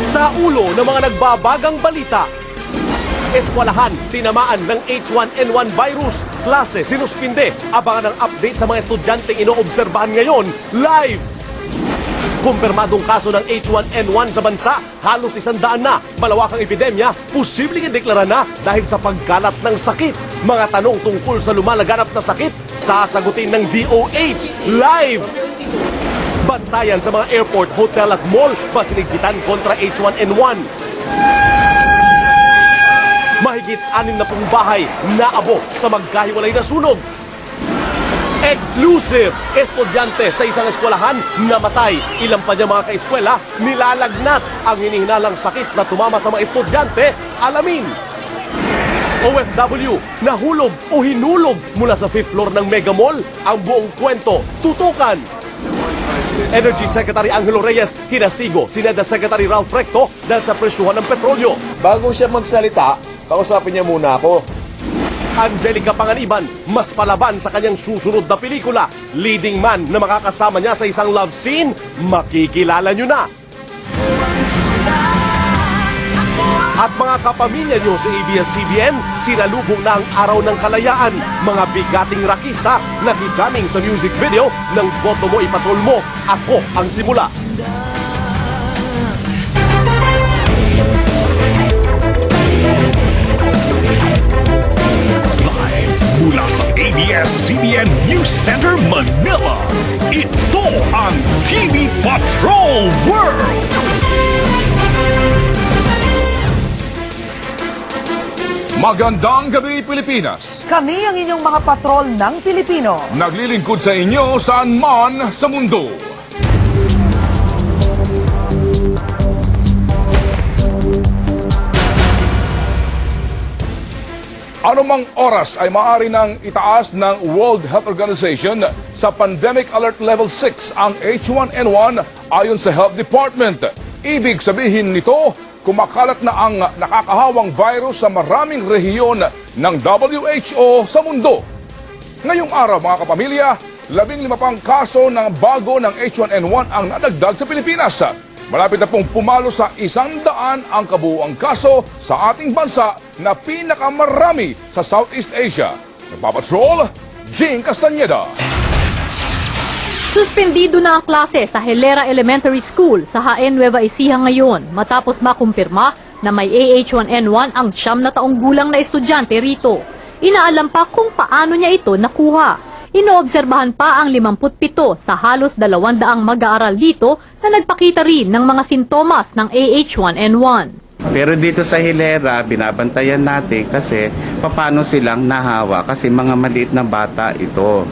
Sa ulo ng mga nagbabagang balita, eskwelahan tinamaan ng H1N1 virus. Klase sinuspinde. Abangan ang update sa mga estudyanteng inoobserbahan ngayon live. Kumpirmadong kaso ng H1N1 sa bansa, halos 100 na. Malawakang epidemya, posibleng ideklara na dahil sa pagkalat ng sakit. Mga tanong tungkol sa lumalaganap na sakit, sasagutin ng DOH live. Bantayan sa mga airport, hotel at mall, masinigpitan kontra H1N1. Mahigit 60 bahay naabo sa magkahiwalay na sunog. Exclusive! Estudyante sa isang eskwelahan namatay. Ilang pa niya mga kaeskwela nilalagnat. Ang hinihinalang sakit na tumama sa mga estudyante, alamin. OFW, nahulog o hinulog mula sa 5th floor ng Mega Mall. Ang buong kwento, tutukan. Energy Secretary Angelo Reyes, kinastigo si NEDA Secretary Ralph Recto dahil sa presyuhan ng petrolyo. Bago siya magsalita, kausapin niya muna ako. Angelica Panganiban, mas palaban sa kanyang susunod na pelikula. Leading man na makakasama niya sa isang love scene, makikilala niyo na. At mga kapamilya niyo sa ABS-CBN, sinalubong na ang Araw ng Kalayaan. Mga bigating rakista, nakijamming sa music video ng Boto Mo Ipatrol Mo, Ako ang Simula. Mula sa ABS-CBN News Center, Manila, ito ang TV Patrol World! Magandang gabi, Pilipinas! Kami ang inyong mga patrol ng Pilipino. Naglilingkod sa inyo saan man sa mundo. Anumang oras ay maaari nang itaas ng World Health Organization sa Pandemic Alert Level 6 ang H1N1 ayon sa Health Department. Ibig sabihin nito, kumakalat na ang nakakahawang virus sa maraming rehiyon ng WHO sa mundo. Ngayong araw mga kapamilya, 15 pang kaso ng bago ng H1N1 ang nadagdag sa Pilipinas. Malapit na pong pumalo sa 100 ang kabuuang kaso sa ating bansa na pinakamarami sa Southeast Asia. Nagpapatrol, Jing Castañeda. Suspendido na ang klase sa Hilera Elementary School sa Jaén, Nueva Ecija ngayon matapos makumpirma na may AH1N1 ang 9 na taong gulang na estudyante rito. Inaalam pa kung paano niya ito nakuha. Inoobserbahan pa ang 57 sa halos 200 mag-aaral dito na nagpakita rin ng mga sintomas ng AH1N1. Pero dito sa Hilera, binabantayan natin kasi paano silang nahawa kasi mga maliit na bata ito.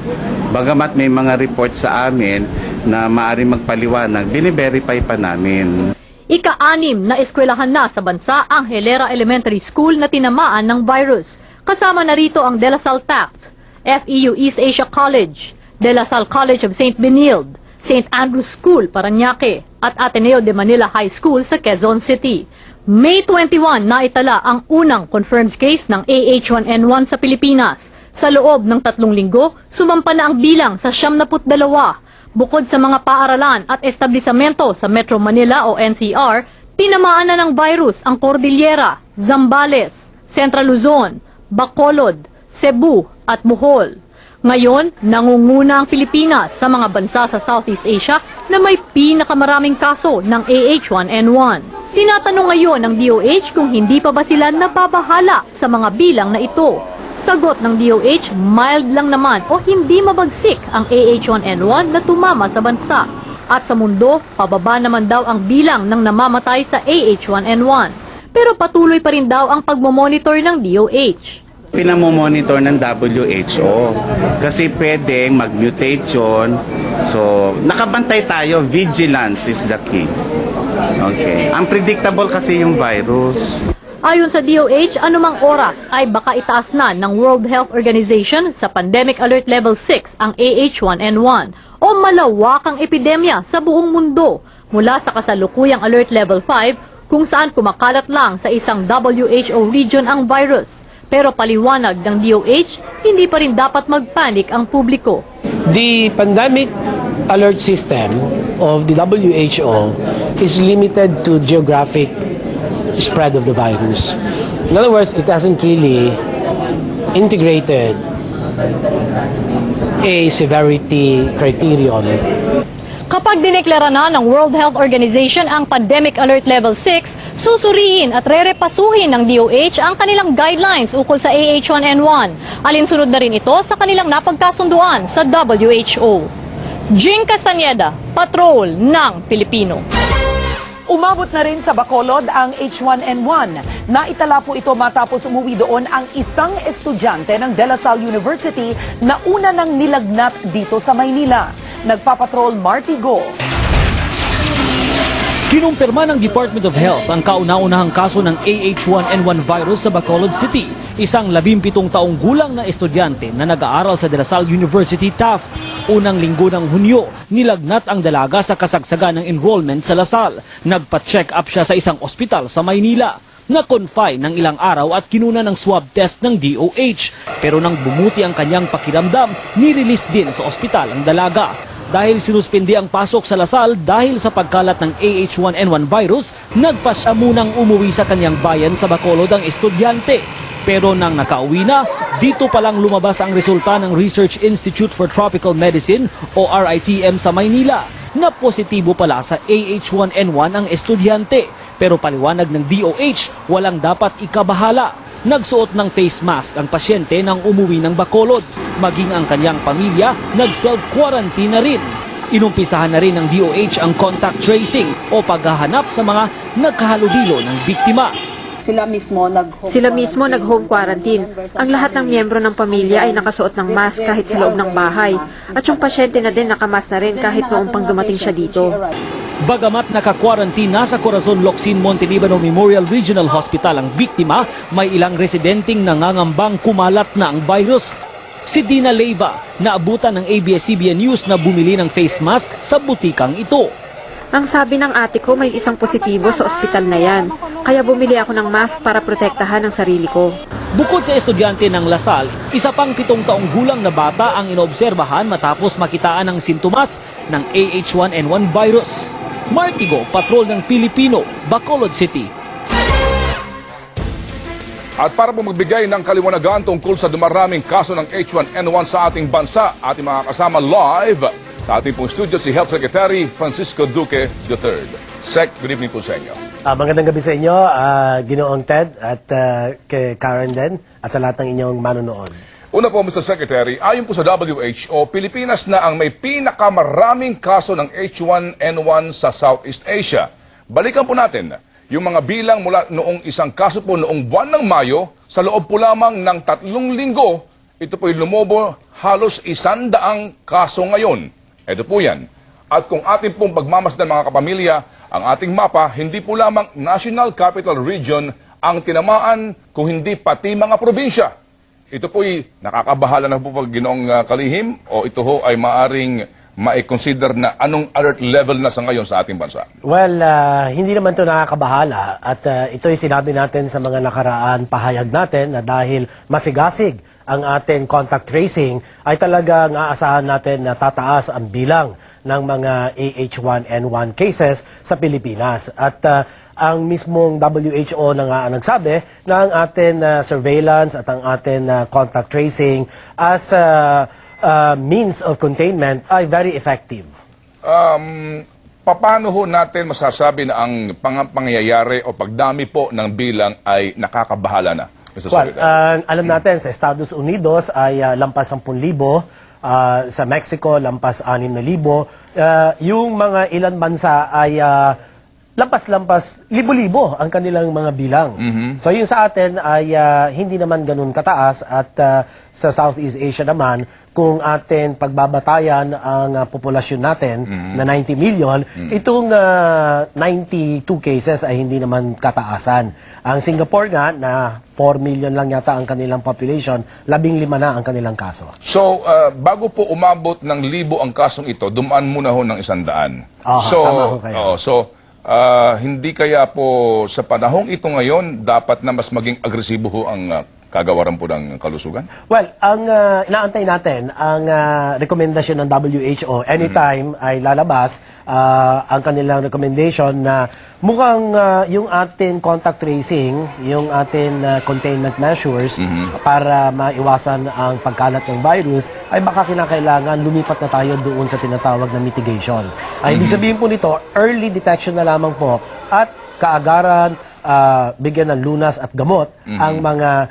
Bagamat may mga report sa amin na maaari magpaliwanag, bine-verify pa namin. Ika-6 na eskwelahan na sa bansa ang Hilera Elementary School na tinamaan ng virus. Kasama na rito ang De La Salle Taft, FEU East Asia College, De La Salle College of St. Benilde, St. Andrews School, Parañaque, at Ateneo de Manila High School sa Quezon City. May 21 na itala ang unang confirmed case ng AH1N1 sa Pilipinas. Sa loob ng 3 linggo, sumampa na ang bilang sa 72. Bukod sa mga paaralan at establisamento sa Metro Manila o NCR, tinamaan na ng virus ang Cordillera, Zambales, Central Luzon, Bacolod, Cebu at Bohol. Ngayon, nangunguna ang Pilipinas sa mga bansa sa Southeast Asia na may pinakamaraming kaso ng AH1N1. Tinatanong ngayon ng DOH kung hindi pa ba sila nababahala sa mga bilang na ito. Sagot ng DOH, mild lang naman o hindi mabagsik ang AH1N1 na tumama sa bansa. At sa mundo, pababa naman daw ang bilang ng namamatay sa AH1N1. Pero patuloy pa rin daw ang pagmomonitor ng DOH. Pinamomonitor ng WHO kasi pwedeng mag-mutation. So, nakabantay tayo. Vigilance is the key. Okay. Unpredictable kasi yung virus. Ayon sa DOH, anumang oras ay baka itaas na ng World Health Organization sa Pandemic Alert Level 6 ang AH1N1 o malawakang epidemya sa buong mundo mula sa kasalukuyang Alert Level 5 kung saan kumakalat lang sa isang WHO region ang virus. Pero paliwanag ng DOH, hindi pa rin dapat magpanik ang publiko. The pandemic alert system of the WHO is limited to geographic spread of the virus. In other words, it hasn't really integrated a severity criterion. Kapag dineklara na ng World Health Organization ang Pandemic Alert Level 6, susuriin at rerepasuhin ng DOH ang kanilang guidelines ukol sa AH1N1. Alinsunod na rin ito sa kanilang napagkasunduan sa WHO. Jing Castañeda, Patrol ng Pilipino. Umabot na rin sa Bacolod ang H1N1. Naitala po ito matapos umuwi doon ang isang estudyante ng De La Salle University na una nang nilagnat dito sa Maynila. Nagpapatrol Marty Go. Kinumpirma ng Department of Health ang kauna-unahang kaso ng AH1N1 virus sa Bacolod City. Isang 17 taong gulang na estudyante na nag-aaral sa De La Salle University Taft. Unang linggo ng Hunyo, nilagnat ang dalaga sa kasagsagan ng enrollment sa La Salle. Nagpa-check up siya sa isang ospital sa Maynila. Na-confine ng ilang araw at kinuna ng swab test ng DOH. Pero nang bumuti ang kanyang pakiramdam, nirelease din sa ospital ang dalaga. Dahil sinuspindi ang pasok sa La Salle dahil sa pagkalat ng AH1N1 virus, nagpasya munang umuwi sa kanyang bayan sa Bacolod ang estudyante. Pero nang nakauwi na, dito palang lumabas ang resulta ng Research Institute for Tropical Medicine o RITM sa Maynila na positibo pala sa AH1N1 ang estudyante. Pero paliwanag ng DOH, walang dapat ikabahala. Nagsuot ng face mask ang pasyente nang umuwi ng Bacolod. Maging ang kanyang pamilya, nag-self-quarantine na rin. Inumpisahan na rin ng DOH ang contact tracing o paghahanap sa mga nagkahalubilo ng biktima. Sila mismo nag-home quarantine. Ang lahat ng miyembro ng pamilya ay nakasuot ng mask kahit sa loob ng bahay. At yung pasyente na din nakamask na rin kahit noong pang dumating siya dito. Bagamat naka-quarantine na sa Corazon Locsin Monte Libano Memorial Regional Hospital ang biktima, may ilang residenteng nangangambang kumalat na ang virus. Si Dina Leyva, naabutan ng ABS-CBN News na bumili ng face mask sa butikang ito. Ang sabi ng ate ko may isang positibo sa ospital na yan. Kaya bumili ako ng mask para protektahan ang sarili ko. Bukod sa estudyante ng La Salle, isa pang 7 taong gulang na bata ang inoobserbahan matapos makitaan ng sintomas ng AH1N1 virus. Martigo, Patrol ng Pilipino, Bacolod City. At para po magbigay ng kaliwanagan tungkol sa dumaraming kaso ng H1N1 sa ating bansa, ating mga kasama live sa ating pong studio si Health Secretary Francisco Duque III. Sec, good evening po sa inyo. Magandang gabi sa inyo, Ginoong Ted at kay Karen din at sa lahat ng inyong manonood. Una po, Mr. Secretary, ayon po sa WHO, Pilipinas na ang may pinakamaraming kaso ng H1N1 sa Southeast Asia. Balikan po natin yung mga bilang mula noong isang kaso po noong buwan ng Mayo, sa loob po lamang ng 3 linggo, ito po'y lumobo halos 100 kaso ngayon. Ito po yan. At kung ating pong pagmamasdan mga kapamilya, ang ating mapa, hindi po lamang National Capital Region ang tinamaan kung hindi pati mga probinsya. Ito po'y nakakabahala na po pag Ginoong Kalihim o ito ho ay maaring ma-consider na anong alert level na sa ngayon sa ating bansa? Well, hindi naman ito nakakabahala at ito'y sinabi natin sa mga nakaraan pahayag natin na dahil masigasig ang ating contact tracing ay talagang aasahan natin na tataas ang bilang ng mga AH1N1 cases sa Pilipinas. At ang mismong WHO na nga nagsabi na ang ating surveillance at ang ating contact tracing as means of containment ay very effective. Paano ho natin masasabi na ang pangyayari o pagdami po ng bilang ay nakakabahala na? Mr. Secretary? Alam natin, sa Estados Unidos ay lampas 10,000, sa Mexico lampas 6,000, yung mga ilan bansa ay lampas-lampas, libo-libo ang kanilang mga bilang. So yung sa atin ay hindi naman ganun kataas at sa Southeast Asia naman, kung atin pagbabatayan ang populasyon natin na 90 million, itong 92 cases ay hindi naman kataasan. Ang Singapore nga na 4 million lang yata ang kanilang population, 15 na ang kanilang kaso. So, bago po umabot ng 1,000 ang kasong ito, dumaan muna ho ng 100. Tama ho kayo. Hindi kaya po sa panahong ito ngayon, dapat na mas maging agresibo ho ang kagawaran po ng kalusugan? Well, ang inaantay natin, ang rekomendasyon ng WHO, anytime ay lalabas ang kanilang recommendation na mukhang yung ating contact tracing, yung ating containment measures para maiwasan ang pagkalat ng virus, ay baka kinakailangan lumipat na tayo doon sa tinatawag na mitigation. Ay, ibig sabihin po nito, early detection na lamang po at kaagaran, bigyan ng lunas at gamot ang mga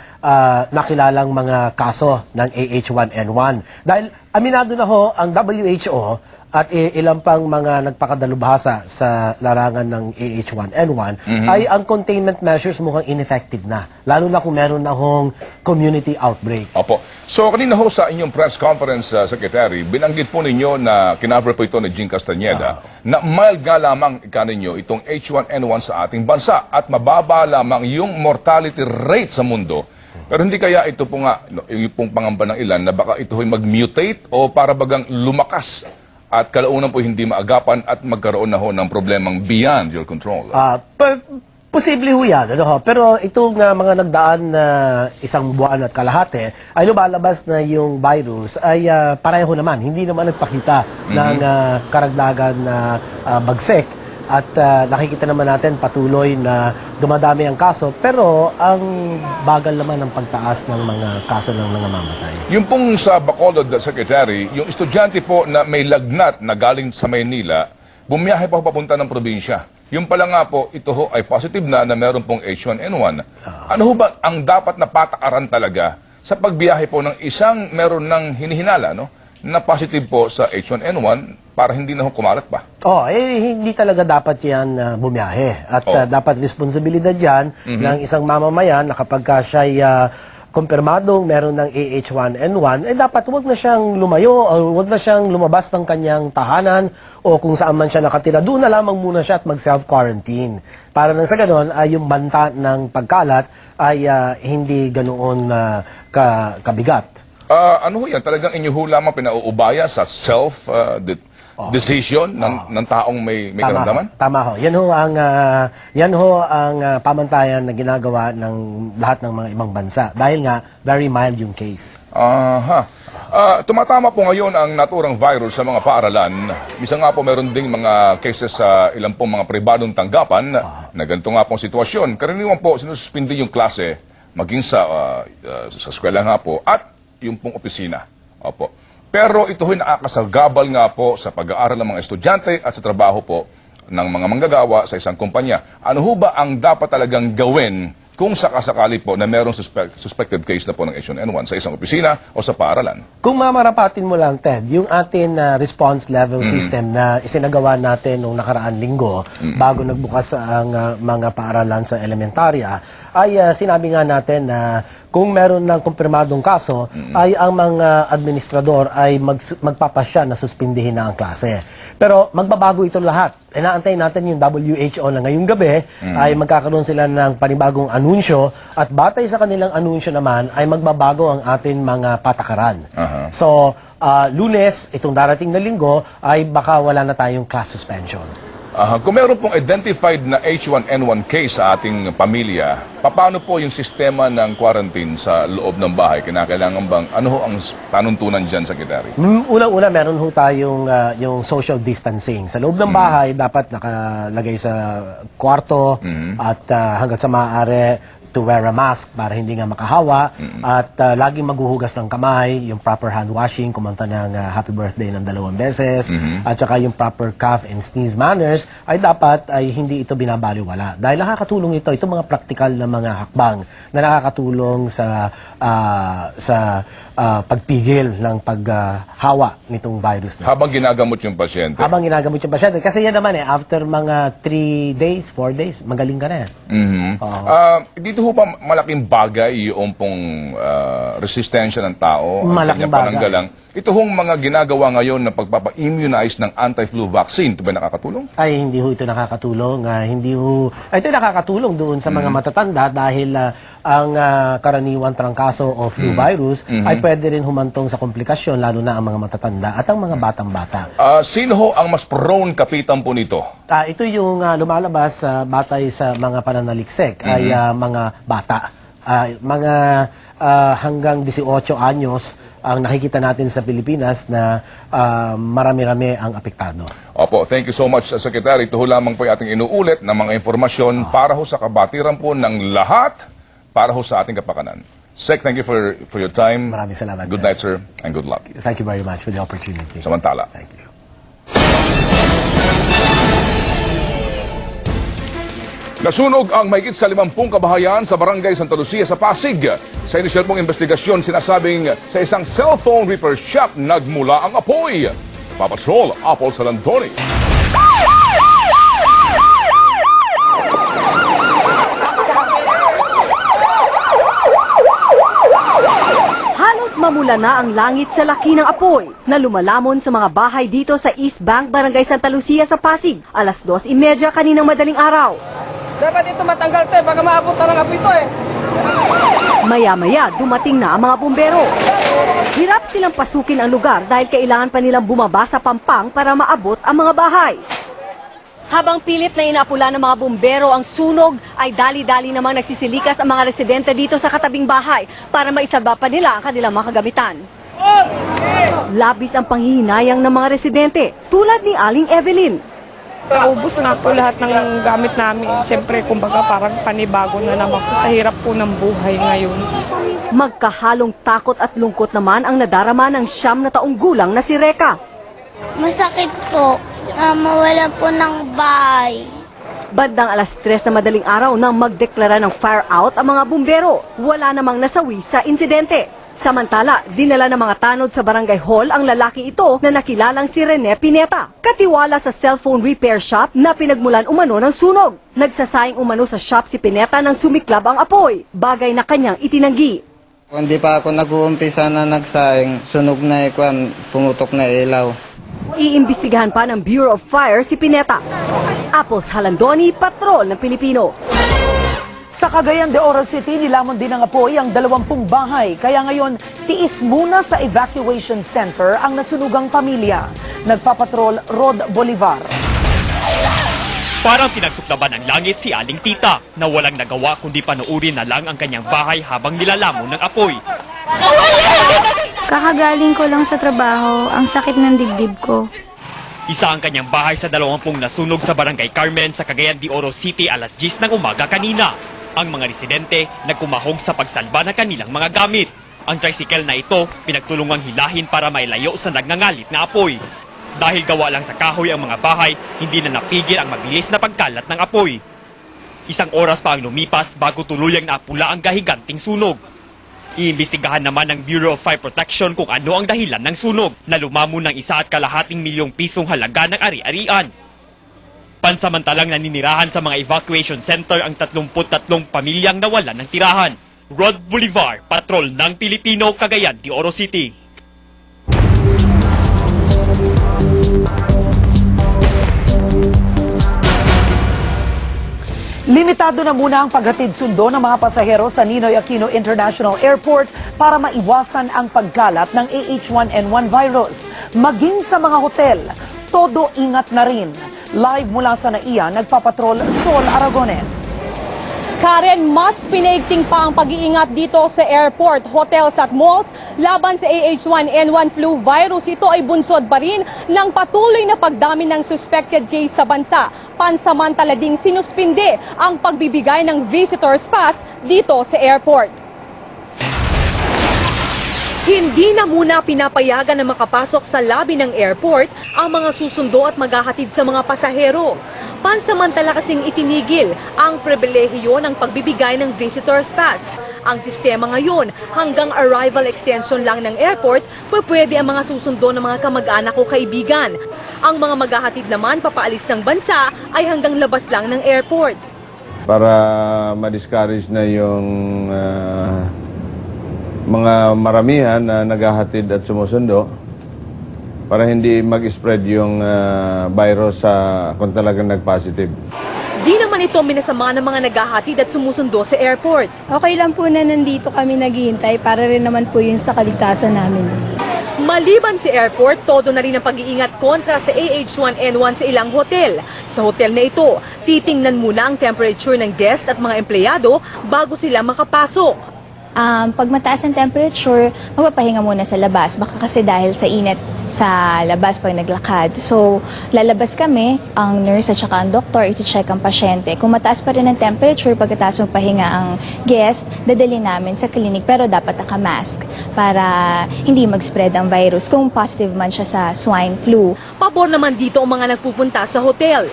nakilalang mga kaso ng AH1N1. Dahil aminado na ho ang WHO at ilang pang mga nagpakadalubhasa sa larangan ng AH1N1 ay ang containment measures mukhang ineffective na. Lalo na kung meron na hong community outbreak. Opo. So kanina ho sa inyong press conference, Secretary, binanggit po ninyo na kinover po ito ni Jean Castañeda na mild nga lamang ninyo itong H1N1 sa ating bansa at mababa lamang yung mortality rate sa mundo. Pero hindi kaya ito po nga, yung pong pangamba ng ilan na baka ito ay mag-mutate o para bagang lumakas at kalaunan po hindi maagapan at magkaroon na ho ng problemang beyond your control? Posible ho yan. Ano ho? Pero itong mga nagdaan na isang buwan at kalahati, ay lumalabas na yung virus ay pareho naman. Hindi naman nagpakita ng karagdagan na bagsik. At nakikita naman natin patuloy na dumadami ang kaso. Pero ang bagal naman ng pagtaas ng mga kaso ng mga mamatay. Yung pong sa Bacolod, Secretary, yung estudyante po na may lagnat na galing sa Maynila, bumiyahe pa papunta ng probinsya. Yung pala nga po, ito ho ay positive na meron pong H1N1. Ano ho ba ang dapat na patakaran talaga sa pagbiyahe po ng isang meron ng hinihinala, no? Na positive po sa H1N1 para hindi na ho kumalat pa? Hindi talaga dapat yan bumiyahe. At dapat responsibilidad yan ng isang mamamayan na kapag siya'y kumpirmadong meron ng AH1N1, dapat huwag na siyang lumayo o huwag na siyang lumabas ng kanyang tahanan o kung saan man siya nakatira. Doon na lamang muna siya at mag-self-quarantine. Para nang sa ganon, ay yung banta ng pagkalat ay hindi ganoon kabigat. Ano ho yan? Talagang inyo ho lamang pinauubaya sa self-decision ng taong may karamdaman? Tama ho. Yan ho ang pamantayan na ginagawa ng lahat ng mga ibang bansa. Dahil nga, very mild yung case. Tumatama po ngayon ang naturang virus sa mga paaralan. Misa nga po meron ding mga cases sa ilang pong mga pribadong tanggapan na ganito nga pong sitwasyon. Karaniwan po, sinususpindi yung klase maging sa eskwela nga po at yung pong opisina. Opo. Pero ito ho'y nakakasagabal nga po sa pag-aaral ng mga estudyante at sa trabaho po ng mga manggagawa sa isang kumpanya. Ano ho ba ang dapat talagang gawin kung sakasakali po na merong suspected case na po ng H1N1 sa isang opisina o sa paaralan? Kung mamarapatin mo lang, Ted, yung atin response level system na isinagawa natin nung nakaraan linggo bago nagbukas ang mga paaralan sa elementarya, ay sinabi nga natin na kung meron ng kumpirmadong kaso, ay ang mga administrador ay magpapasya na suspindihin na ang klase. Pero magbabago ito lahat. Inaantay natin yung WHO na ngayong gabi ay magkakaroon sila ng panibagong anunsyo at batay sa kanilang anunsyo naman ay magbabago ang ating mga patakaran. So, Lunes, itong darating na linggo, ay baka wala na tayong class suspension. Kung meron pong identified na H1N1 case sa ating pamilya, paano po yung sistema ng quarantine sa loob ng bahay? Kinakailangan bang, ano ho ang panuntunan dyan, Secretary? Unang-una, meron ho tayong yung social distancing. Sa loob ng bahay, dapat nakalagay sa kwarto at hanggat sa maaari, to wear a mask para hindi nga makahawa at laging maghuhugas ng kamay, yung proper hand washing, kumanta ng happy birthday ng 2 beses at saka yung proper cough and sneeze manners ay dapat ay hindi ito binabaliwala. Dahil nakakatulong ito mga praktikal na mga hakbang na nakakatulong sa pagpigil ng paghawa nitong virus na. Habang ginagamot yung pasyente? Habang ginagamot yung pasyente. Kasi yan naman after mga 3 days, 4 days, magaling ka na yan. Dito ho ba malaking bagay yung pong resistensya ng tao? Malaking bagay. Ito hong mga ginagawa ngayon na pagpapa-immunize ng anti-flu vaccine, ito ba nakakatulong? Ay, hindi ho ito nakakatulong. Ito nakakatulong doon sa mga matatanda dahil ang karaniwang trangkaso o flu virus ay pwede rin humantong sa komplikasyon, lalo na ang mga matatanda at ang mga batang-bata. Sino ho ang mas prone kapitan po nito? Ito yung lumalabas batay sa mga pananaliksik ay mga bata. Mga hanggang 18 anyos ang nakikita natin sa Pilipinas na marami-rami ang apektado. Opo, thank you so much, Secretary. Ito ho lamang po yung ating inuulit na mga informasyon para ho sa kabatiran po ng lahat, para ho sa ating kapakanan. Sec, thank you for your time. Maraming salamat. Good night, sir, and good luck. Thank you very much for the opportunity. Samantala. Thank you. Nasunog ang mahigit sa 50 kabahayan sa Barangay Santa Lucia sa Pasig. Sa inisyal pong investigasyon, sinasabing sa isang cellphone repair shop nagmula ang apoy. Papatrol, Apol Salantoni. Halos mamula na ang langit sa laki ng apoy na lumalamon sa mga bahay dito sa East Bank, Barangay Santa Lucia sa Pasig. Alas 2:30 kaninang madaling araw. Dapat ito matanggal to baka maabot na ng apoy ito Maya-maya, dumating na ang mga bumbero. Hirap silang pasukin ang lugar dahil kailangan pa nilang bumaba sa pampang para maabot ang mga bahay. Habang pilit na inapula ng mga bumbero ang sunog, ay dali-dali namang nagsisilikas ang mga residente dito sa katabing bahay para maisalba pa nila ang kanilang mga kagamitan. Labis ang panghihinayang ng mga residente, tulad ni Aling Evelyn. Naubos nga po lahat ng gamit namin. Siyempre, kumbaga parang panibago na naman po sa hirap po ng buhay ngayon. Magkahalong takot at lungkot naman ang nadarama ng 9 na taong gulang na si Reka. Masakit po na mawalan po ng bahay. Bandang alas 3 na madaling araw nang magdeklara ng fire out ang mga bumbero. Wala namang nasawi sa insidente. Samantala, dinala ng mga tanod sa barangay hall ang lalaki ito na nakilalang si Rene Pineta. Katiwala sa cellphone repair shop na pinagmulan umano ng sunog. Nagsasayang umano sa shop si Pineta nang sumiklab ang apoy, bagay na kanyang itinanggi. Hindi pa ako nag-uumpisa na nagsayang, sunog na ikwan, pumutok na ilaw. Iimbestigahan pa ng Bureau of Fire si Pineta. Apos Halandoni, Patrol ng Pilipino. Sa Cagayan de Oro City, nilamon din ng apoy ang 20 bahay. Kaya ngayon, tiis muna sa evacuation center ang nasunugang pamilya. Nagpapatrol Rod Bolivar. Parang pinagsuklaban ng langit si Aling Tita na walang nagawa kundi panuurin na lang ang kanyang bahay habang nilalamon ng apoy. Kakagaling ko lang sa trabaho, ang sakit ng dibdib ko. Isa ang kanyang bahay sa 20 nasunog sa Barangay Carmen sa Cagayan de Oro City alas 10 ng umaga kanina. Ang mga residente nagkumahog sa pagsalba ng kanilang mga gamit. Ang tricycle na ito pinagtulungang hilahin para mailayo sa nagngangalit na apoy. Dahil gawa lang sa kahoy ang mga bahay, hindi na napigil ang mabilis na pagkalat ng apoy. Isang oras pa ang lumipas bago tuluyang naapula ang gahiganting sunog. Iimbestigahan naman ng Bureau of Fire Protection kung ano ang dahilan ng sunog na lumamon ng 1.2 milyong pisong halaga ng ari-arian. Pansamantalang naninirahan sa mga evacuation center ang 33 pamilyang nawalan ng tirahan. Rod Bolivar, Patrol ng Pilipino, Cagayan de Oro City. Limitado na muna ang paghatid sundo ng mga pasahero sa Ninoy Aquino International Airport para maiwasan ang pagkalat ng AH1N1 virus. Maging sa mga hotel, todo ingat na rin. Live mula sa NAIA, nagpapatrol Sol Aragones. Karen, mas pinaigting pa ang pag-iingat dito sa airport, hotels at malls laban sa AH1N1 flu virus. Ito ay bunsod pa rin ng patuloy na pagdami ng suspected case sa bansa. Pansamantala ding sinuspinde ang pagbibigay ng visitor's pass dito sa airport. Hindi na muna pinapayagan na makapasok sa lobby ng airport ang mga susundo at maghahatid sa mga pasahero. Pansamantala kasing itinigil ang pribilehiyo ng pagbibigay ng visitor's pass. Ang sistema ngayon, hanggang arrival extension lang ng airport, pwede ang mga susundo ng mga kamag-anak o kaibigan. Ang mga maghahatid naman papaalis ng bansa ay hanggang labas lang ng airport. Para ma-discourage na yung mga maramihan na naghahatid at sumusundo, para hindi mag-spread yung virus kung talagang nag-positive. Di naman ito minasama ng mga naghahatid at sumusundo sa airport. Okay lang po na nandito kami naghihintay para rin naman po yun sa kaligtasan namin. Maliban sa airport, todo na rin ang pag-iingat kontra sa AH1N1 sa ilang hotel. Sa hotel na ito, titingnan muna ang temperature ng guest at mga empleyado bago sila makapasok. Pag mataas ang temperature, magpapahinga muna sa labas. Baka kasi dahil sa init sa labas pag naglakad. So, lalabas kami, ang nurse at saka ang doktor, iti-check ang pasyente. Kung mataas pa rin ang temperature, pagkatapos magpahinga ang guest, dadali namin sa clinic. Pero dapat naka-mask para hindi mag-spread ang virus kung positive man siya sa swine flu. Pabor naman dito ang mga nagpupunta sa hotel.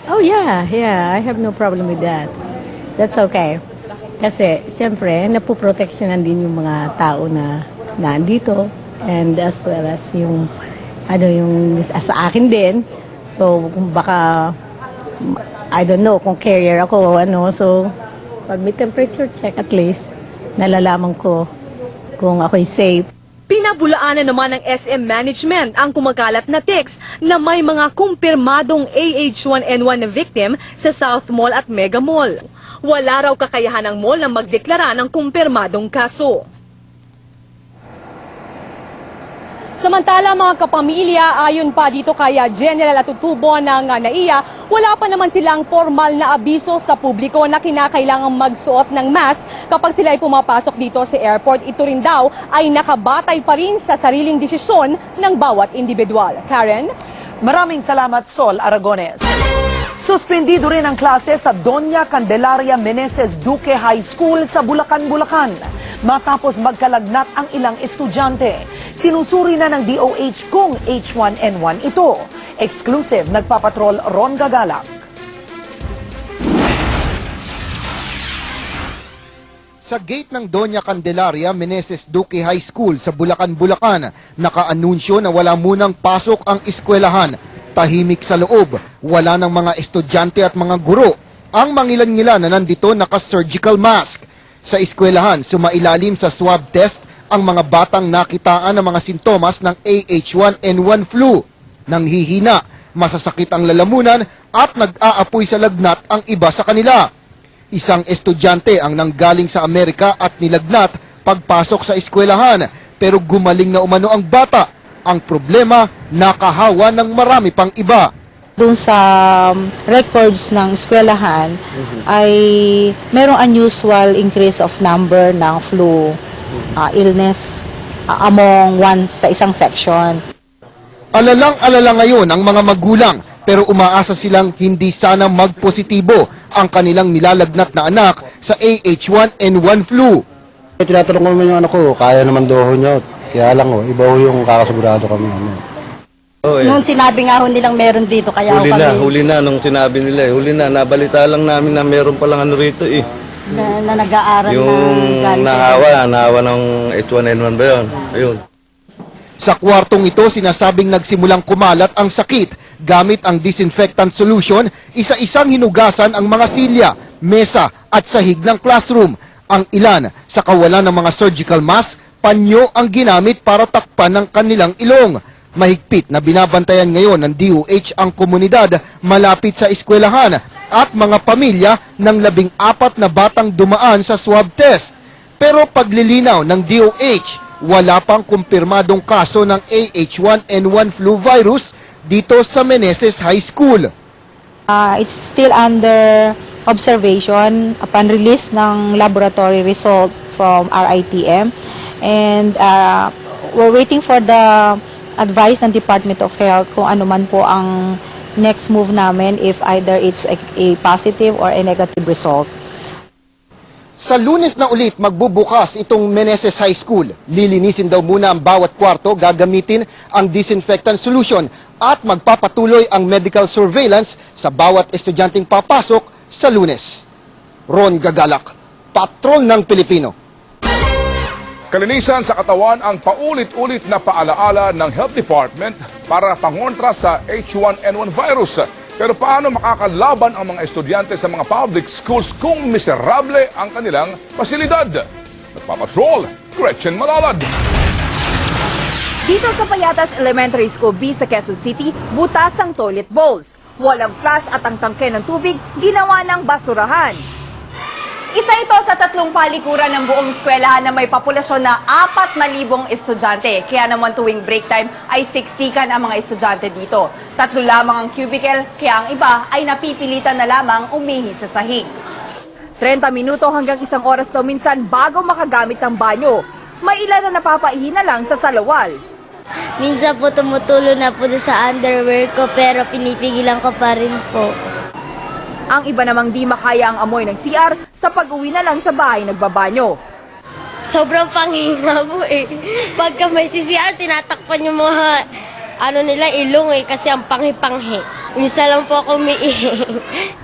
Oh yeah, I have no problem with that. That's okay. Kasi, siyempre, napuproteksyonan din yung mga tao na nandito and as well as yung sa akin din. So, kung baka, I don't know, kung carrier ako o so, pag may temperature check at least, nalalaman ko kung ako'y safe. Pinabulaanan naman ng SM Management ang kumakalat na text na may mga kumpirmadong AH1N1 na victim sa South Mall at Mega Mall. Wala raw kakayahan ng mall na magdeklara ng kumpirmadong kaso. Samantala mga kapamilya, ayon pa dito kay General Atutubo ng NAIA, wala pa naman silang formal na abiso sa publiko na kinakailangang magsuot ng mask kapag sila ay pumapasok dito sa airport. Ito rin daw ay nakabatay pa rin sa sariling desisyon ng bawat individual. Karen? Maraming salamat, Sol Aragones. Suspendido rin ang klase sa Doña Candelaria Meneses Duque High School sa Bulacan, Bulacan. Matapos magkalagnat ang ilang estudyante. Sinusuri na ng DOH kung H1N1 ito. Exclusive, nagpapatrol Ron Gagalak. Sa gate ng Doña Candelaria Meneses Duque High School sa Bulacan, Bulacan, nakaanunsyo na wala munang pasok ang eskwelahan. Tahimik sa loob, wala ng mga estudyante at mga guro. Ang mangilan-ngilan na nandito naka-surgical mask. Sa eskwelahan, sumailalim sa swab test ang mga batang nakitaan ng mga sintomas ng AH1N1 flu. Nanghihina, masasakit ang lalamunan at nag-aapoy sa lagnat ang iba sa kanila. Isang estudyante ang nanggaling sa Amerika at nilagnat pagpasok sa eskwelahan, pero gumaling na umano ang bata. Ang problema, nakahawa ng marami pang iba. Doon sa records ng eskwelahan ay merong unusual increase of number ng flu illness among sa isang section. Alalang-alala ngayon ang mga magulang, pero umaasa silang hindi sana magpositibo ang kanilang nilalagnat na anak sa AH1N1 flu. Tinatanong ko naman yung anak ko, kaya naman daw niya. Kaya lang iba yung kakasigurado kami. Noon sinabi nga nilang meron dito, kaya Huli na nung sinabi nila. Huli na, nabalita lang namin na meron palang rito na nag-aaral yung nahawa ng H1N1 ba yun? Ayun. Sa kwartong ito, sinasabing nagsimulang kumalat ang sakit. Gamit ang disinfectant solution, isa-isang hinugasan ang mga silya, mesa at sahig ng classroom. Ang ilan, sa kawalan ng mga surgical mask, panyo ang ginamit para takpan ng kanilang ilong. Mahigpit na binabantayan ngayon ng DOH ang komunidad malapit sa eskwelahan at mga pamilya ng 14 na batang dumaan sa swab test. Pero paglilinaw ng DOH, wala pang kumpirmadong kaso ng AH1N1 flu virus dito sa Meneses High School. It's still under observation upon release ng laboratory result from RITM. And we're waiting for the advice ng Department of Health kung ano man po ang next move namin if either it's a positive or a negative result. Sa Lunes na ulit magbubukas itong Meneses High School. Lilinisin daw muna ang bawat kwarto, gagamitin ang disinfectant solution at magpapatuloy ang medical surveillance sa bawat estudyanteng papasok sa Lunes. Ron Gagalak, Patrol ng Pilipino. Kalinisan sa katawan ang paulit-ulit na paalaala ng Health Department para pangontra sa H1N1 virus. Pero paano makakalaban ang mga estudyante sa mga public schools kung miserable ang kanilang pasilidad? Nagpapatrol, Gretchen Malalad. Dito sa Payatas Elementary School B sa Quezon City, butas ang toilet bowls. Walang flush at ang tangke ng tubig ginawa ng basurahan. Isa ito sa 3 palikuran ng buong eskwelahan na may populasyon na 4,000 estudyante. Kaya naman tuwing break time ay siksikan ang mga estudyante dito. 3 lamang ang cubicle, kaya ang iba ay napipilitan na lamang umihi sa sahig. 30 minuto hanggang 1 oras daw minsan bago makagamit ng banyo. May ilan na napapaihi na lang sa salawal. Minsan po tumutulo na po sa underwear ko pero pinipigilan ko pa rin po. Ang iba namang di makaya ang amoy ng CR sa pag-uwi na lang sa bahay nagbabanyo. Sobrang panghinga po eh. Pagka may CCR, tinatakpan yung mga nila ilong kasi ang panghi-panghi. Misa lang po ako umiihi.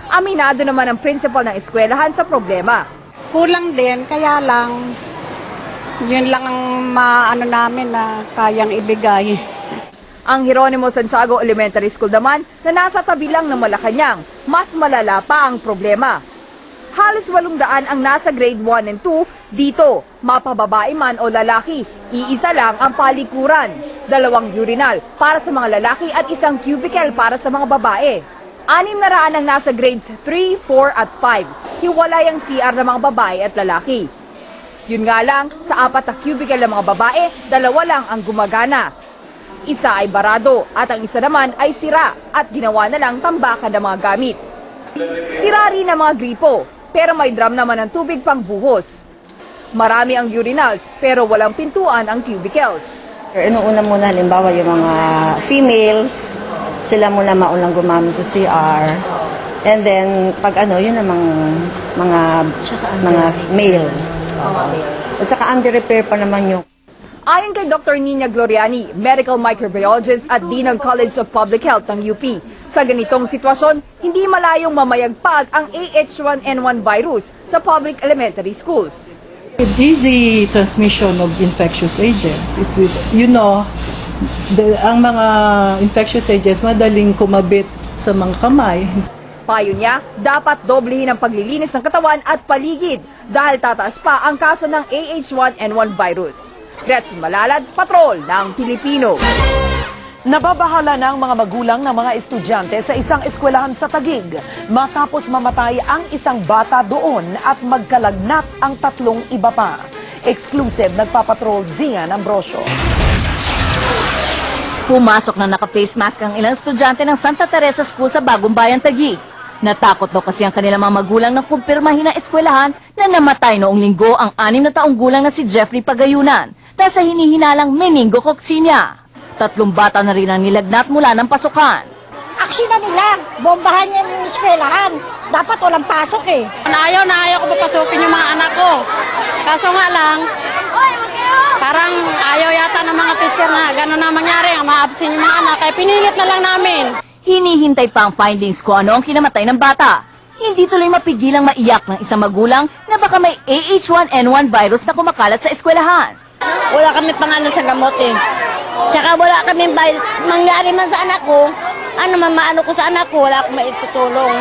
Aminado naman ang principal ng eskwelahan sa problema. Kulang din, kaya lang, yun lang ang namin na kayang ibigay. Ang Jeronimo Santiago Elementary School naman na nasa tabi lang ng Malacanang, mas malala pa ang problema. Halos 800 ang nasa grade 1 and 2 dito, mapababae man o lalaki. Iisa lang ang palikuran, 2 urinal para sa mga lalaki at 1 cubicle para sa mga babae. 600 ang nasa grades 3, 4 at 5. Hiwalay ang CR ng mga babae at lalaki. Yun nga lang, sa 4 na cubicle ng mga babae, 2 lang ang gumagana. Isa ay barado at ang isa naman ay sira at ginawa na lang tambakan ng mga gamit. Sira rin ang mga gripo, pero may drum naman ng tubig pang buhos. Marami ang urinals pero walang pintuan ang cubicles. Inuuna muna halimbawa yung mga females, sila muna maunang gumamit sa CR. And then pag yun namang mga males. At saka under-repair pa naman yung. Ayon kay Dr. Nina Gloriani, medical microbiologist at Dean ng College of Public Health ng UP, sa ganitong sitwasyon, hindi malayong mamayagpag ang AH1N1 virus sa public elementary schools. It is the transmission of infectious agents. Ang mga infectious agents madaling kumabit sa mga kamay. Payo niya, dapat doblehin ang paglilinis ng katawan at paligid dahil tataas pa ang kaso ng AH1N1 virus. Gretchen Malalad, Patrol ng Pilipino. Nababahala ng mga magulang ng mga estudyante sa isang eskwelahan sa Taguig matapos mamatay ang isang bata doon at magkalagnat ang 3 iba pa. Exclusive, nagpapatrol Zian Ambrosio. Pumasok na naka-face mask ang ilang estudyante ng Santa Teresa School sa Bagong Bayan, Taguig. Natakot daw kasi ang kanilang mga magulang na kumpirmahin ng eskwelahan na namatay noong linggo ang 6 na taong gulang na si Jeffrey Pagayunan dahil sa hinihinalang meningococemia. 3 bata na rin ang nilagnat mula ng pasukan. Aksyon na nila, bombahan niya yung eskwelahan. Dapat walang pasok eh. Ayaw ko papasukin yung mga anak ko. Kaso nga lang, parang ayaw yata ng mga teacher na gano'n na mangyari, ma-absent yung mga anak. Kaya pinilit na lang namin. Hinihintay pa ang findings kung ano ang kinamatay ng bata. Hindi tuloy mapigilang maiyak ng isang magulang na baka may AH1N1 virus na kumakalat sa eskwelahan. Wala kami pangano sa gamot eh. Tsaka wala kami bayad. Mangyari man sa anak ko, maano ko sa anak ko, wala akong maitutulong.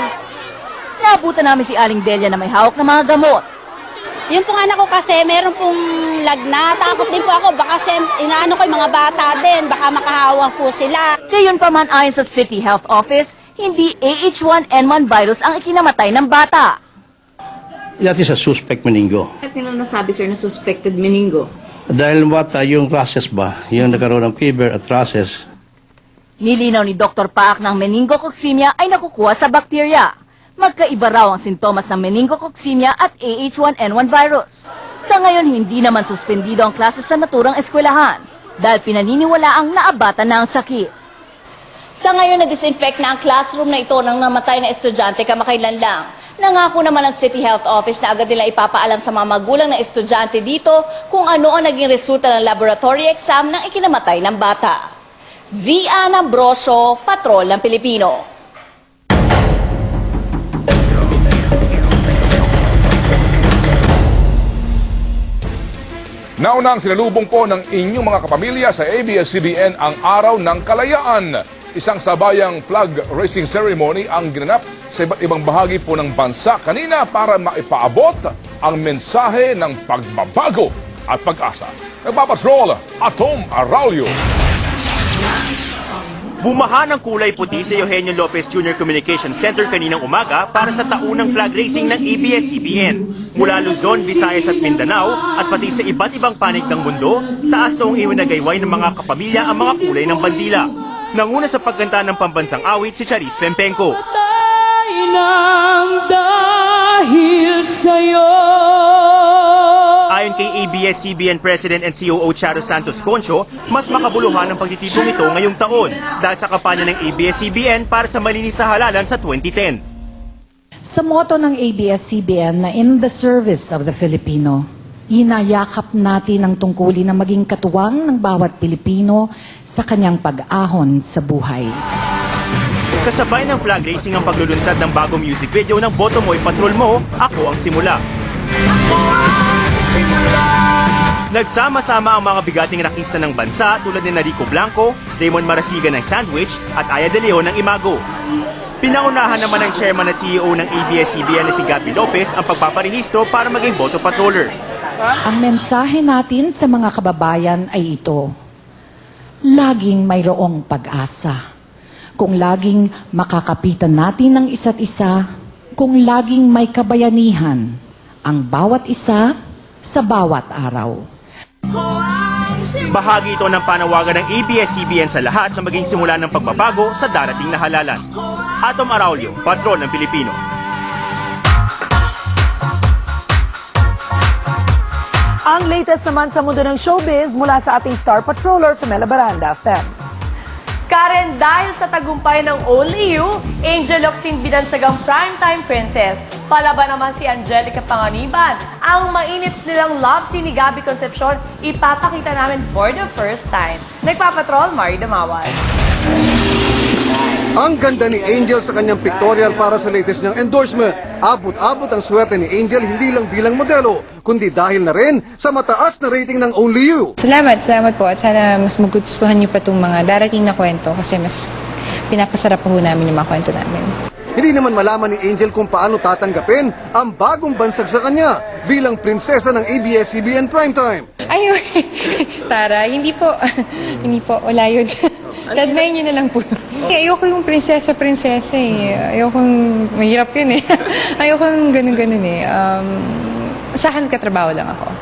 Naabutan namin si Aling Delia na may hawak ng mga gamot. Yung pong anak ko kasi, meron pong lagnat. Takot din po ako, baka inaano ko yung mga bata din, baka makahawa po sila. Gayon pa man ayon sa City Health Office, hindi AH1N1 virus ang ikinamatay ng bata. That is a suspect meningo. Bakit nila nasabi, sir, na suspected meningo? Dahil yung rashes ba, yung nagkaroon ng fever at rashes. Nilinaw ni Dr. Paak ng meningococemia ay nakukuha sa bakterya. Magkaiba raw ang sintomas ng meningococemia at AH1N1 virus. Sa ngayon, hindi naman suspendido ang klase sa naturang eskwelahan dahil pinaniniwala ang naabatan na ang sakit. Sa ngayon, na-disinfect na ang classroom na ito ng namatay na estudyante kamakailan lang. Nangako naman ang City Health Office na agad nila ipapaalam sa mga magulang na estudyante dito kung ano ang naging resulta ng laboratory exam ng ikinamatay ng bata. Zian Ambrosio, Patrol ng Pilipino. Naunang sinalubong po ng inyong mga kapamilya sa ABS-CBN ang Araw ng Kalayaan. Isang sabayang flag raising ceremony ang ginanap sa iba't ibang bahagi po ng bansa kanina para maipaabot ang mensahe ng pagbabago at pag-asa. Nagpapatrol, Atom Araulio. Bumaha ng kulay puti sa Eugenio Lopez Jr. Communication Center kaninang umaga para sa taunang flag raising ng ABS-CBN. Mula Luzon, Visayas at Mindanao at pati sa iba't ibang panig ng mundo, taas noong iwinagayway ng mga kapamilya ang mga kulay ng bandila. Nanguna sa pagkanta ng pambansang awit si Charis Pempenko. Ayon kay ABS-CBN President and COO Charo Santos Concho, mas makabuluhan ang pagtitipong ito ngayong taon dahil sa kampanya ng ABS-CBN para sa malinis sa halalan sa 2010. Sa motto ng ABS-CBN na in the service of the Filipino, inayakap natin ang tungkulin na maging katuwang ng bawat Pilipino sa kanyang pag-ahon sa buhay. Kasabay ng flag raising ang paglulunsad ng bagong music video ng Boto Mo'y Patrol Mo, Ako Ang Simula. Nagsama-sama ang mga bigating rakista ng bansa tulad ni Rico Blanco, Raymond Marasigan ng Sandwich at Aya De Leon ng Imago. Pinangunahan naman ng chairman at CEO ng ABS-CBN na si Gabby Lopez ang pagpaparehistro para maging boto patroller. Ang mensahe natin sa mga kababayan ay ito: laging mayroong pag-asa. Kung laging makakapitan natin ng isa't isa, kung laging may kabayanihan, ang bawat isa sa bawat araw. Bahagi ito ng panawagan ng ABS-CBN sa lahat na maging simula ng pagbabago sa darating na halalan. Atom Araulio, Patrol ng Pilipino. Ang latest naman sa mundo ng showbiz mula sa ating star patroller, Femela Baranda, Fem. Karen, dahil sa tagumpay ng Only You, Angel Locsin binansagang primetime princess. Palaban naman si Angelica Panganiban. Ang mainit nilang love scene ni Gabby Concepcion, ipapakita namin for the first time. Nagpapatrol, Mari Damawal. Ang ganda ni Angel sa kanyang pictorial para sa latest niyang endorsement. Abot-abot ang swerte ni Angel hindi lang bilang modelo, kundi dahil na rin sa mataas na rating ng Only You. Salamat po at sana mas magustuhan niyo pa itong mga darating na kwento kasi mas pinapasarap po namin yung mga kwento namin. Hindi naman malaman ni Angel kung paano tatanggapin ang bagong bansag sa kanya bilang prinsesa ng ABS-CBN Primetime. Ayun, Tara, hindi po, wala yun. Tadmayin niyo na lang po. Ayoko yung prinsesa eh. Ayokong, mahirap yun eh. Ayokong ganun-ganun eh. Sa akin, katrabaho lang ako.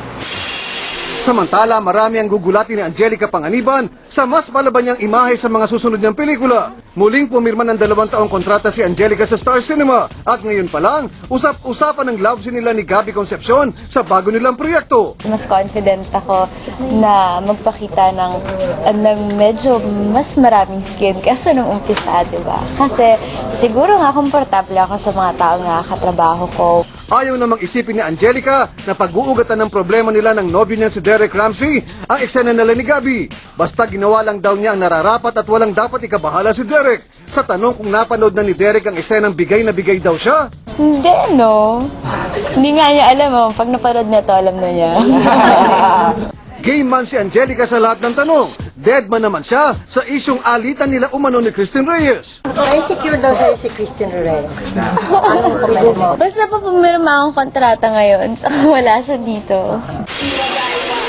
Samantala, marami ang gugulatin ni Angelica Panganiban sa mas palaban niyang imahe sa mga susunod niyang pelikula. Muling pumirma ng 2 taong kontrata si Angelica sa Star Cinema at ngayon pa lang, usap-usapan ng love scene nila ni Gabby Concepcion sa bago nilang proyekto. Mas confident ako na magpakita ng medyo mas maraming skin kaysa nung umpisa, di ba? Kasi siguro nga komportable ako sa mga taong nakakatrabaho ko. Ayaw namang isipin ni Angelica na pag-uugatan ng problema nila ng nobyo niyan si Derek Ramsey ang eksena nila ni Gabby. Basta ginawa lang daw niya ang nararapat at walang dapat ikabahala si Derek. Sa tanong kung napanood na ni Derek ang eksenang bigay na bigay daw siya. Hindi, no? Hindi nga niya alam, oh. Pag napanood na to, alam na niya. Game man si Angelica sa lahat ng tanong. Dead man naman siya sa isyong alitan nila umano ni Christine Reyes. Insecure daw sa'yo si Christine Reyes. Basta po pumirma akong kontrata ngayon, saka wala siya dito.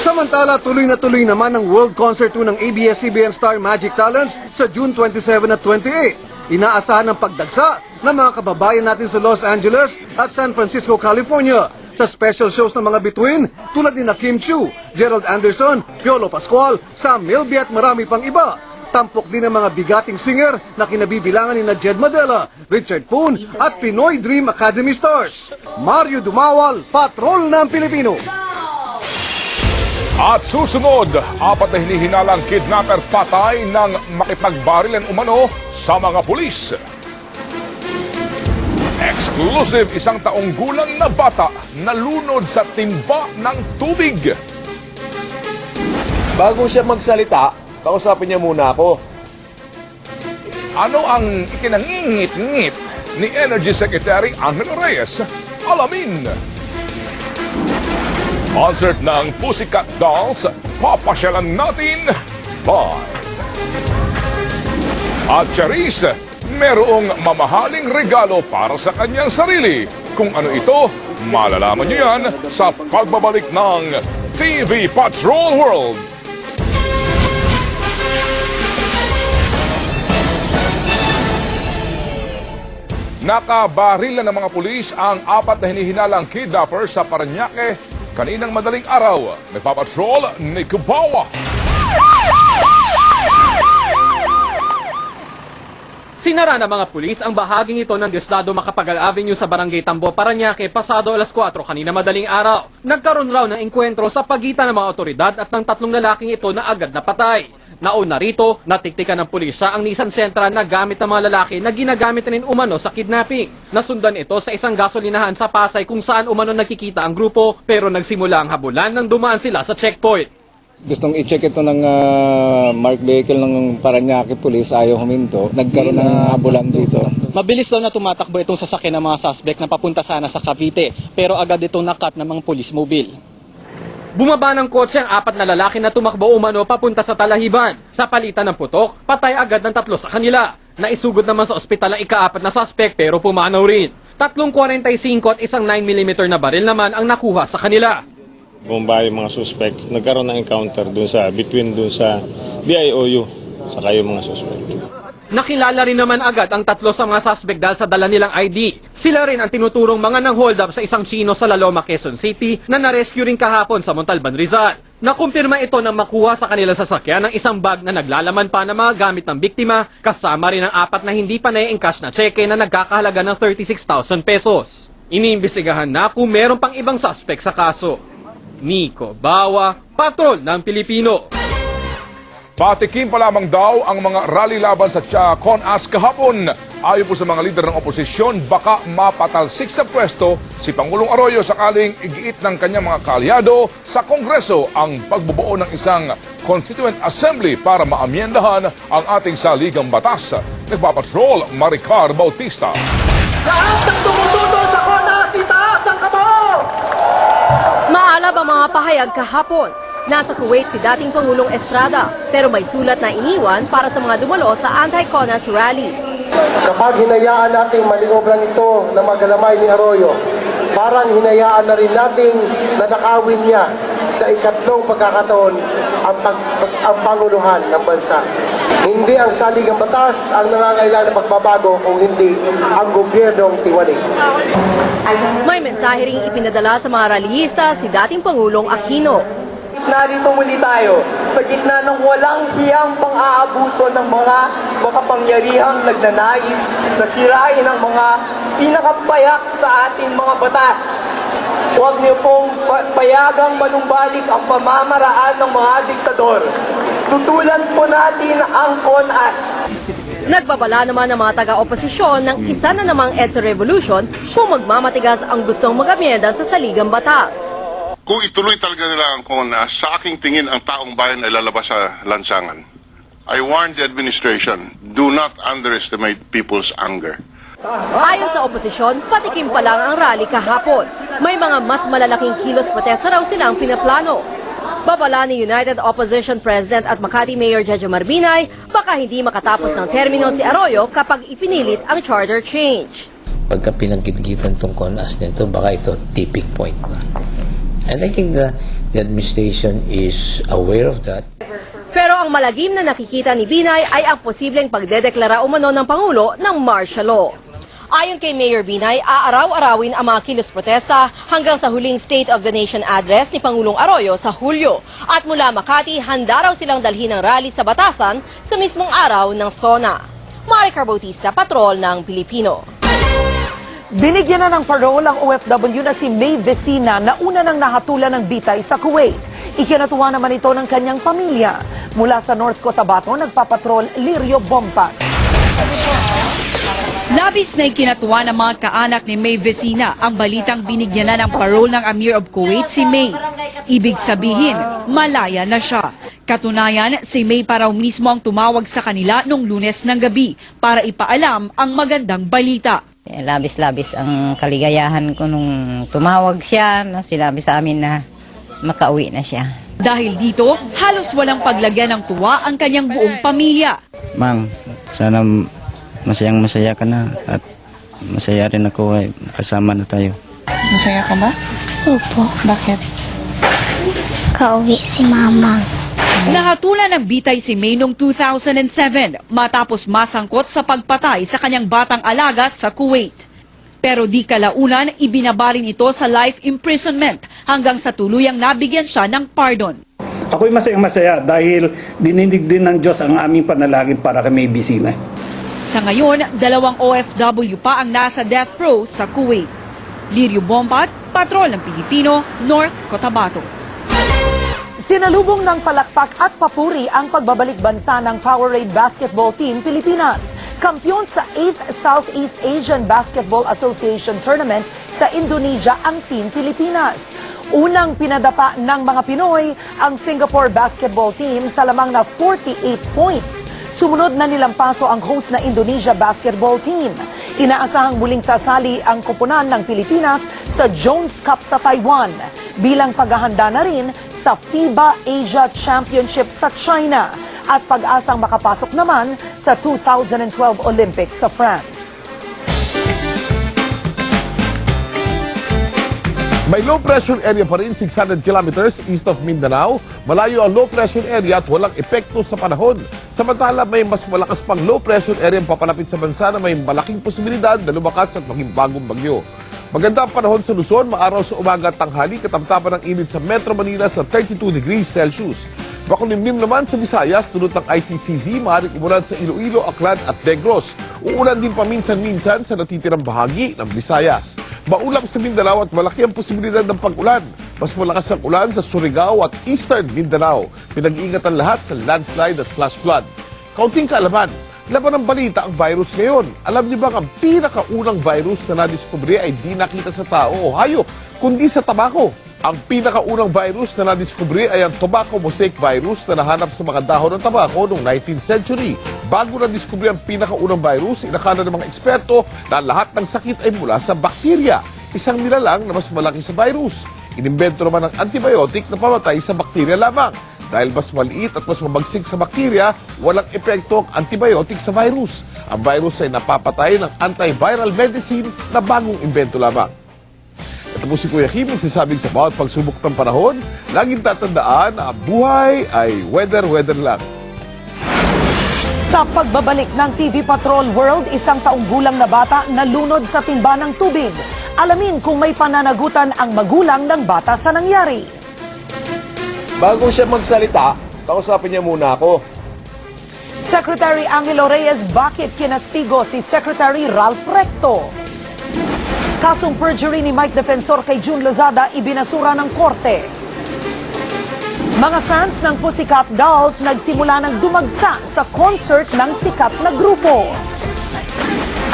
Samantala, tuloy na tuloy naman ang World Concert 2 ng ABS-CBN Star Magic Talents sa June 27 at 28. Inaasahan ang pagdagsa ng mga kababayan natin sa Los Angeles at San Francisco, California sa special shows ng mga bituin tulad ni Kim Chiu, Gerald Anderson, Piolo Pascual, Sam Milby at marami pang iba. Tampok din ang mga bigating singer na kinabibilangan ni Jed Madela, Richard Poon at Pinoy Dream Academy stars. Mario Dumawal, Patrol ng Pilipino. At susunod, 4 na hinihinalang kidnapper patay ng makipagbarilan umano sa mga pulis. Exclusive, 1 taong gulang na bata nalunod sa timba ng tubig. Bago siya magsalita, kausapin niya muna ako. Ano ang ikinangingit-ngit ni Energy Secretary Angel Reyes? Alamin! Concert ng Pussycat Dolls, papasyalan natin live. At Charis, merong mamahaling regalo para sa kanyang sarili. Kung ano ito, malalaman niyo yan sa pagbabalik ng TV Patrol World. Nakabaril na ng mga pulis ang 4 na hinihinalang kidnapper sa Parañaque kaninang madaling araw. Nagpapatrol ni Kubawa. Sinara ng mga pulis ang bahaging ito ng Diosdado Macapagal Avenue sa Barangay Tambo, Parañaque, pasado alas 4 kanina madaling araw. Nagkaroon raw ng engkwentro sa pagitan ng mga otoridad at ng 3 lalaking ito na agad napatay. Nauna rito, natiktikan ng pulisya ang Nissan Sentra na gamit ng mga lalaki na ginagamit rin umano sa kidnapping. Nasundan ito sa isang gasolinahan sa Pasay kung saan umano nagkikita ang grupo pero nagsimula ang habulan nang dumaan sila sa checkpoint. Gustong i-check ito ng marked vehicle ng Parañaque Police, ayaw huminto. Nagkaroon ng habulan dito. Mabilis daw na tumatakbo itong sasakyan ng mga suspect na papunta sana sa Cavite, pero agad itong nakat ng mga police mobile. Bumaba ng kotse ang 4 na lalaki na tumakbo umano papunta sa Talahiban. Sa palitan ng putok, patay agad ng 3 sa kanila. Naisugod naman sa ospital ang ika-4 na suspect pero pumanaw rin. 3.45 at isang 9mm na baril naman ang nakuha sa kanila. Bumaba yung mga suspects, nagkaroon ng encounter between sa DIOU saka yung mga suspect. Nakilala rin naman agad ang 3 sa mga suspect dahil sa dala nilang ID. Sila rin ang tinuturong mga nang hold up sa isang Chino sa Laloma, Quezon City na na-rescue rin kahapon sa Montalban, Rizal. Nakumpirma ito nang makuha sa kanilang sasakyan ng isang bag na naglalaman pa ng mga gamit ng biktima, kasama rin ang 4 na hindi pa na-encash na cheque na nagkakahalaga ng 36,000 pesos. Iniimbestigahan na kung meron pang ibang suspect sa kaso. Nico Bawa, Patrol ng Pilipino. Patikim pa lamang daw ang mga rally laban sa CONAS kahapon. Ayon po sa mga lider ng oposisyon, baka mapatalsik sa pwesto si Pangulong Arroyo sakaling igiit ng kanyang mga kaalyado sa Kongreso ang pagbubuo ng isang Constituent Assembly para maamyendahan ang ating saligang batas. Nagpapatrol, Maricar Bautista. Lahat ng tumututo sa CONAS, itaas ang kamao! Maalab ang mga pahayag kahapon. Nasa Kuwait si dating Pangulong Estrada, pero may sulat na iniwan para sa mga dumalo sa anti-CONAS rally. Kapag hinayaan nating manioblang ito na magalamay ni Arroyo, parang hinayaan na rin nating nanakawin niya sa ikatlong pagkakataon ang panguluhan ng bansa. Hindi ang saligang batas ang nangangailangan ng pagbabago kung hindi ang gobyernong tiwaling. May mensahe ring ipinadala sa mga rallyista si dating Pangulong Aquino. Narito muli tayo sa gitna ng walang hiyang pang-aabuso ng mga makapangyarihang nagnanais na sirain ang mga pinakapayak sa ating mga batas. Huwag niyo pong payagang manumbalik ang pamamaraan ng mga diktador. Tutulan po natin ang CONAS. Nagbabala naman ng mga taga-oposisyon ng isa na namang EDSA Revolution kung magmamatigas ang gustong mag-amyenda sa saligang batas. Kung ituloy talaga nila ang CONAS, sa aking tingin ang taong bayan ay lalabas sa lansangan. I warn the administration, do not underestimate people's anger. Ayon sa oposisyon, patikim pa lang ang rally kahapon. May mga mas malalaking kilos protesta raw silang pinaplano. Babala ni United Opposition President at Makati Mayor Jojo Marbinay, baka hindi makatapos ng termino si Arroyo kapag ipinilit ang charter change. Pagka pinagkitgitan itong CONAS nito, baka ito tipping point na. And I think the administration is aware of that. Pero ang malagim na nakikita ni Binay ay ang posibleng pagdedeklara umano ng Pangulo ng martial law. Ayon kay Mayor Binay, aaraw-arawin ang mga kilos protesta hanggang sa huling State of the Nation address ni Pangulong Arroyo sa Hulyo. At mula Makati, handa raw silang dalhin ang rally sa Batasan sa mismong araw ng SONA. Maricar Bautista, Patrol ng Pilipino. Binigyan na ng parole ang OFW na si May Vecina na una nang nahatulan ng bitay sa Kuwait. Ikinatuwa naman ito ng kanyang pamilya. Mula sa North Cotabato, nagpapatrol Lirio Bompa. Labis na ikinatuwa ng mga kaanak ni May Vecina ang balitang binigyan na ng parole ng Amir of Kuwait si May. Ibig sabihin, malaya na siya. Katunayan, si May paraw mismo ang tumawag sa kanila noong Lunes ng gabi para ipaalam ang magandang balita. Labis-labis ang kaligayahan ko nung tumawag siya, sinabi sa amin na makauwi na siya. Dahil dito, halos walang paglagyan ng tuwa ang kanyang buong pamilya. Mang, sana masayang-masaya ka na at masaya rin ako ay kasama na tayo. Masaya ka ba? Opo. Bakit? Kauwi si Mama. Nahatulan ng bitay si May noong 2007 matapos masangkot sa pagpatay sa kanyang batang alaga sa Kuwait. Pero di kalaunan, ibinabarin ito sa life imprisonment hanggang sa tuluyang nabigyan siya ng pardon. Ako'y masayang-masaya dahil dininig din ng Diyos ang aming panalangin para kay May Vicina. Sa ngayon, 2 OFW pa ang nasa death row sa Kuwait. Lirio Bombat, Patrol ng Pilipino, North Cotabato. Sinalubong ng palakpak at papuri ang pagbabalik bansa ng Powerade Basketball Team Pilipinas. Kampiyon sa 8th Southeast Asian Basketball Association Tournament sa Indonesia ang Team Pilipinas. Unang pinadapa ng mga Pinoy ang Singapore Basketball Team sa lamang na 48 points. Sumunod na nilampaso ang host na Indonesia Basketball Team. Inaasahang muling sasali ang koponan ng Pilipinas sa Jones Cup sa Taiwan bilang paghahanda na rin sa FIBA Asia Championship sa China at pag-asang makapasok naman sa 2012 Olympics sa France. May low pressure area pa rin 600 kilometers east of Mindanao. Malayo ang low pressure area at walang epekto sa panahon. Samantala, may mas malakas pang low pressure area ang papalapit sa bansa na may malaking posibilidad na lumakas at maging bagong bagyo. Maganda ang panahon sa Luzon, maaraw sa umaga at tanghali, katamtaman ng init sa Metro Manila sa 32 degrees Celsius. Makulimlim naman sa Visayas, tulad ng ITCZ, maaaring umulan sa Iloilo, Aklan at Negros. Uulan din paminsan-minsan sa natitirang bahagi ng Visayas. Maulap sa Mindanao at malaki ang posibilidad ng pag-ulan. Mas malakas ang ulan sa Surigao at Eastern Mindanao. Pinag-iingatan lahat sa landslide at flash flood. Kaunting kaalaman, laban ng balita ang virus ngayon. Alam niyo bang ang pinakaunang virus na nadiskubre ay di nakita sa tao o hayop, kundi sa tabako? Ang pinakaunang virus na nadiskubre ay ang tobacco mosaic virus na nahanap sa mga dahon ng tabako noong 19th century. Bago nadiskubre ang pinakaunang virus, inakala ng mga eksperto na lahat ng sakit ay mula sa bakterya, isang nilalang na mas malaki sa virus. Inimbento naman ang antibiotic na pamatay sa bakterya lamang. Dahil mas maliit at mas mabagsik sa bakterya, walang epekto ang antibiotic sa virus. Ang virus ay napapatay ng antiviral medicine na bagong imbento lamang. Ito po si Kuya Kim, nagsasabing sa bawat pagsubok ng panahon, laging tatandaan na ang buhay ay weather lang. Sa pagbabalik ng TV Patrol World, isang taong gulang na bata nalunod sa timba ng tubig. Alamin kung may pananagutan ang magulang ng bata sa nangyari. Bago siya magsalita, kausapin niya muna ako. Secretary Angelo Reyes, bakit kinastigo si Secretary Ralph Recto? Kasong perjury ni Mike Defensor kay June Lozada ibinasura ng korte. Mga fans ng Pussycat Dolls nagsimula ng dumagsa sa concert ng sikat na grupo.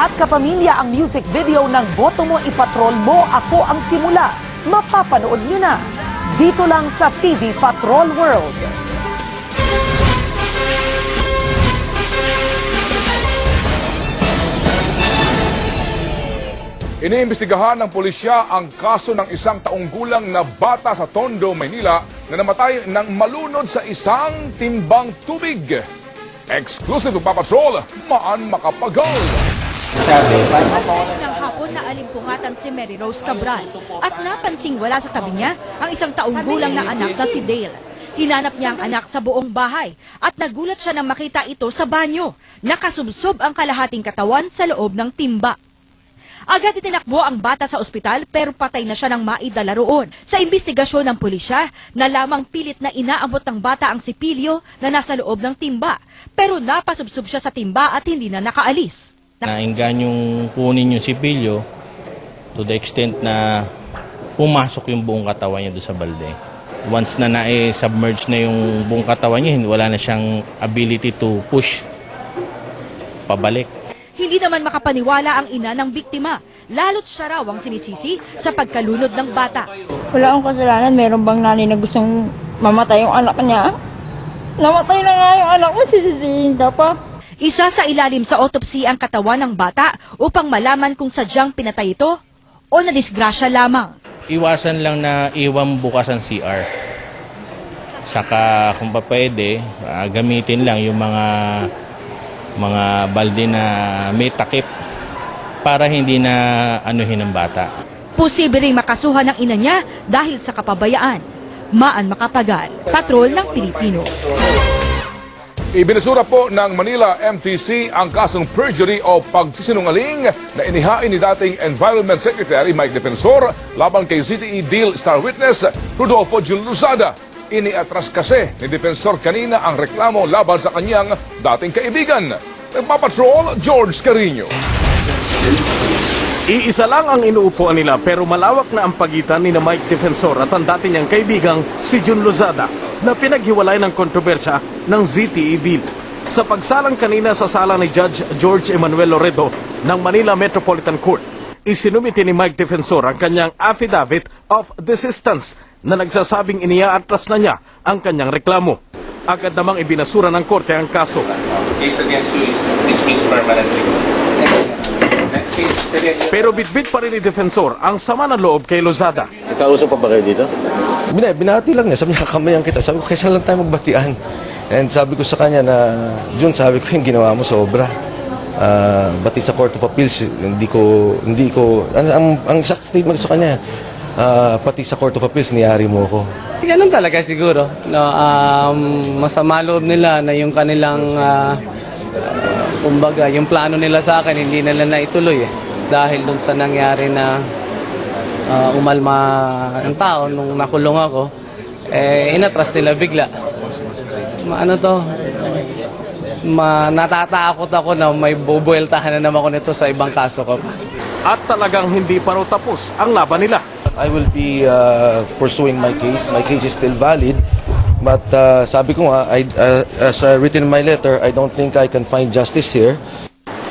At kapamilya ang music video ng Boto Mo Ipatrol Mo, Ako ang Simula. Mapapanood nyo na dito lang sa TV Patrol World. Iniimbestigahan ng pulisya ang kaso ng isang taong gulang na bata sa Tondo, Maynila na namatay nang malunod sa isang timbang tubig. Exclusive to Papatrol, Maan Makapagal. Ng hapon na alimpungatan si Mary Rose Cabral at napansing wala sa tabi niya ang isang taong gulang na anak na si Dale. Hinanap niya ang anak sa buong bahay at nagulat siya nang makita ito sa banyo. Nakasubsob ang kalahating katawan sa loob ng timba. Agad itinakbo ang bata sa ospital pero patay na siya nang maidala roon. Sa imbestigasyon ng pulisya, nalamang pilit na inaabot ng bata ang sipilyo na nasa loob ng timba. Pero napasubsob siya sa timba at hindi na nakaalis. Naingganyong kunin yung sipilyo to the extent na pumasok yung buong katawan niya doon sa balde. Once na na-submerge na yung buong katawan niya, wala na siyang ability to push pabalik. Hindi naman makapaniwala ang ina ng biktima. Lalo't siya raw ang sinisisi sa pagkalunod ng bata. Wala akong kasalanan. Meron bang nanay na gustong mamatay yung anak niya? Namatay na nga yung anak mo, sisisihin ka pa. Isa sa ilalim sa autopsy ang katawan ng bata upang malaman kung sadyang pinatay ito o nadisgrasya lamang. Iwasan lang na iwan bukas ang CR. Saka kung pa pwede, gamitin lang yung mga balde na may takip para hindi na anuhin ng bata. Posible ring makasuhan ng ina niya dahil sa kapabayaan. Maan Macapagal, Patrol ng Pilipino. Ibinasura po ng Manila MTC ang kasong perjury o pagsisinungaling na inihain ni dating Environment Secretary Mike Defensor laban kay ZTE Deal Star Witness Rodolfo Jun Luzada. Iniatras kasi ni Defensor kanina ang reklamo laban sa kanyang dating kaibigan. Nagpapatrol, George Carino. Iisa lang ang inuupuan nila pero malawak na ang pagitan ni Mike Defensor at ang dati niyang kaibigang si Jun Lozada na pinaghiwalay ng kontrobersya ng ZTE deal. Sa pagsalang kanina sa sala ni Judge George Emmanuel Loredo ng Manila Metropolitan Court, isinumiti ni Mike Defensor ang kanyang affidavit of desistance na nagsasabing iniaatras na niya ang kanyang reklamo. Agad namang ibinasura ng korte ang kaso. Case against you is dismissed permanently. Pero bitbit pa rin ni Defensor ang sama ng loob kay Lozada. Nakausap pa ba kayo dito? Binati lang niya. Sabi niya, kamayan kita. Sabi ko, kaysa lang tayo magbatian. And sabi ko sa kanya na, Jun, sabi ko, yung ginawa mo sobra. Bati sa Court of Appeals, hindi ko, ang exact statement ko sa kanya, pati sa Court of Appeals, niyari mo ko. Ganun talaga siguro. No, masama loob nila na yung kanilang, kumbaga, yung plano nila sa akin, hindi nila naituloy. Dahil dun sa nangyari na umalma ang tao nung nakulong ako, inatras nila bigla. Natatakot ako na may bubueltahan na naman ako nito sa ibang kaso ko pa. At talagang hindi pa raw tapos ang laban nila. I will be pursuing my case. My case is still valid. But sabi ko nga, as written in my letter, I don't think I can find justice here.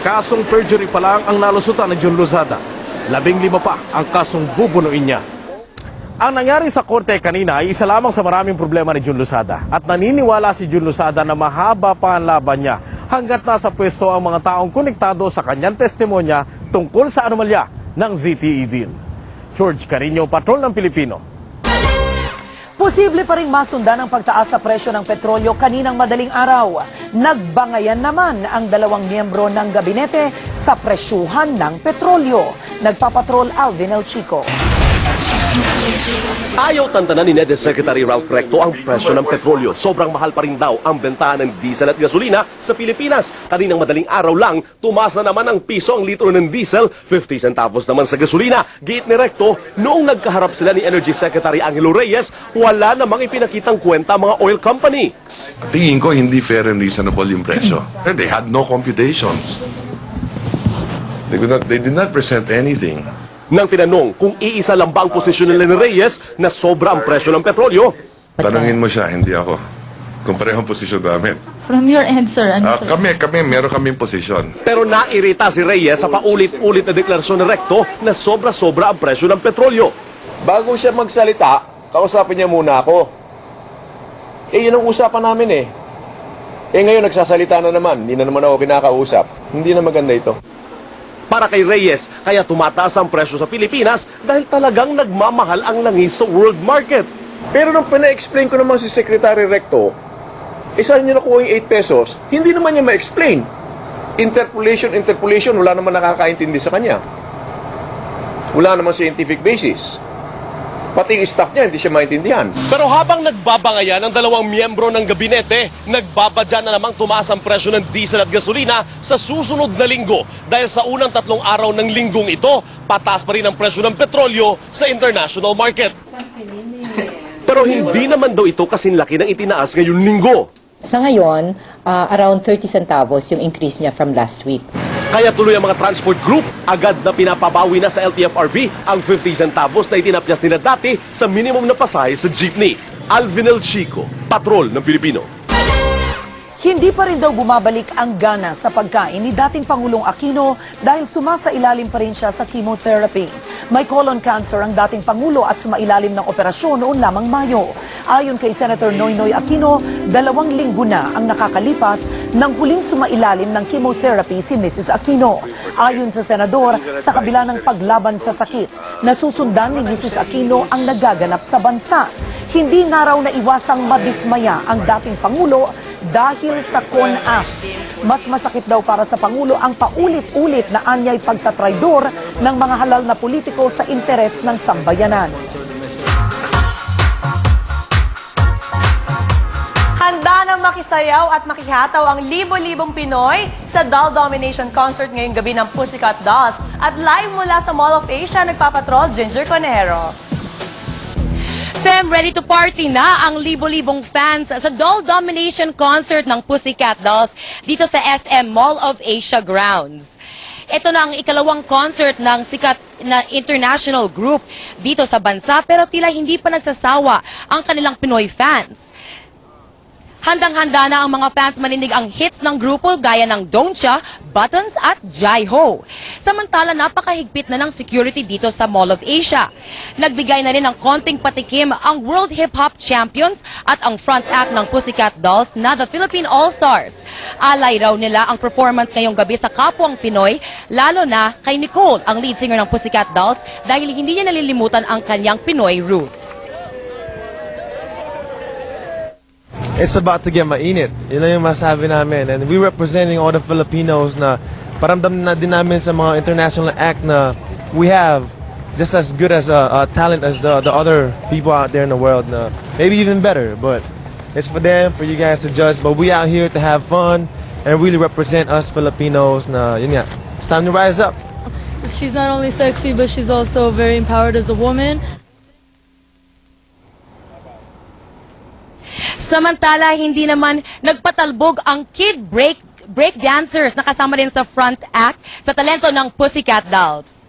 Kasong perjury pa lang ang nalusutan ni Jun Lozada. 15 pa ang kasong bubunuin niya. Ang nangyari sa korte kanina ay isa lamang sa maraming problema ni Jun Lozada. At naniniwala si Jun Lozada na mahaba pa ang laban niya hanggat nasa pwesto ang mga taong konektado sa kanyang testimonya tungkol sa anomalya ng ZTE deal. George Carino, Patrol ng Pilipino. Posible pa ring masundan ang pagtaas sa presyo ng petrolyo kaninang madaling araw. Nagbangayan naman ang dalawang miyembro ng gabinete sa presyuhan ng petrolyo. Nagpapatrol Alvin El Chico. Ayaw tantanan ni NEDE Secretary Ralph Recto ang presyo ng petrolyo. Sobrang mahal pa rin daw ang bentahan ng diesel at gasolina sa Pilipinas. Kaninang madaling araw lang, tumaas na naman ang piso ang litro ng diesel, 50 centavos naman sa gasolina. Giit ni Recto, noong nagkaharap sila ni Energy Secretary Angelo Reyes, wala namang ipinakitang kwenta mga oil company. Tingin ko hindi fair and reasonable yung presyo. They had no computations. They did not present anything. Nang tinanong kung iisa lang ba ang posisyon nila ni Reyes na sobra ang presyo ng petrolyo. Tanungin mo siya, hindi ako. Kung pareho ang posisyon namin. From your answer, Kami, meron kaming posisyon. Pero nairita si Reyes sa paulit-ulit na deklarasyon ni Recto na sobra-sobra ang presyo ng petrolyo. Bago siya magsalita, kausapin niya muna ako. Yun ang usapan namin ngayon nagsasalita na naman, hindi na naman ako kinakausap. Hindi na maganda ito. Para kay Reyes, kaya tumataas ang presyo sa Pilipinas dahil talagang nagmamahal ang langis sa world market. Pero nung pina-explain ko naman si Secretary Recto, saan niya nakuha yung 8 pesos, hindi naman niya ma-explain. Interpolation, wala naman nakakaintindi sa kanya. Wala naman scientific basis. Pati yung stock niya, hindi siya maintindihan. Pero habang nagbabangayan ang dalawang miyembro ng gabinete, nagbabadya na namang tumaas ang presyo ng diesel at gasolina sa susunod na linggo. Dahil sa unang 3 araw ng linggong ito, pataas pa rin ang presyo ng petrolyo sa international market. Pero hindi naman daw ito kasinlaki ng itinaas ngayong linggo. Sa ngayon, around 30 centavos yung increase niya from last week. Kaya tuloy ang mga transport group, agad na pinapabawi na sa LTFRB ang 50 centavos na itinapyas nila dati sa minimum na pasahe sa jeepney. Alvin El Chico, Patrol ng Pilipino. Hindi pa rin daw bumabalik ang gana sa pagkain ni dating Pangulong Aquino dahil sumasailalim pa rin siya sa chemotherapy. May colon cancer ang dating Pangulo at sumailalim ng operasyon noon lamang Mayo. Ayon kay Senator Noynoy Aquino, 2 linggo na ang nakakalipas nang huling sumailalim ng chemotherapy si Mrs. Aquino. Ayon sa Senador, sa kabila ng paglaban sa sakit, nasusundan ni Mrs. Aquino ang nagaganap sa bansa. Hindi na raw naiwasang madismaya ang dating Pangulo dahil sa CONAS. Mas masakit daw para sa Pangulo ang paulit-ulit na anyay pagtatraidor ng mga halal na politiko sa interes ng sambayanan. masayaw at makihataw ang libo-libong Pinoy sa Doll Domination Concert ngayong gabi ng Pussycat Dolls. At live mula sa Mall of Asia, nagpapatrol Ginger Conejero. Fem, ready to party na ang libo-libong fans sa Doll Domination Concert ng Pussycat Dolls dito sa SM Mall of Asia grounds. Ito na ang ikalawang concert ng sikat na international group dito sa bansa pero tila hindi pa nagsasawa ang kanilang Pinoy fans. Handang-handa na ang mga fans maninig ang hits ng grupo gaya ng Don't Ya, Buttons at Jai Ho. Samantala, napakahigpit na ng security dito sa Mall of Asia. Nagbigay na rin ng konting patikim ang World Hip Hop Champions at ang front act ng Pussycat Dolls na The Philippine All-Stars. Alay raw nila ang performance ngayong gabi sa kapwang Pinoy, lalo na kay Nicole, ang lead singer ng Pussycat Dolls, dahil hindi niya nalilimutan ang kanyang Pinoy roots. It's about to get mainit. Yun lang yung masabi namin. And we representing all the Filipinos na paramdam na din namin sa mga international act na we have just as good as a talent as the other people out there in the world. Na maybe even better, but it's for them, for you guys to judge. But we out here to have fun and really represent us Filipinos na yun nga. It's time to rise up. She's not only sexy, but she's also very empowered as a woman. Samantala, hindi naman nagpatalbog ang kid break dancers na kasama rin sa front act sa talento ng Pussycat Dolls.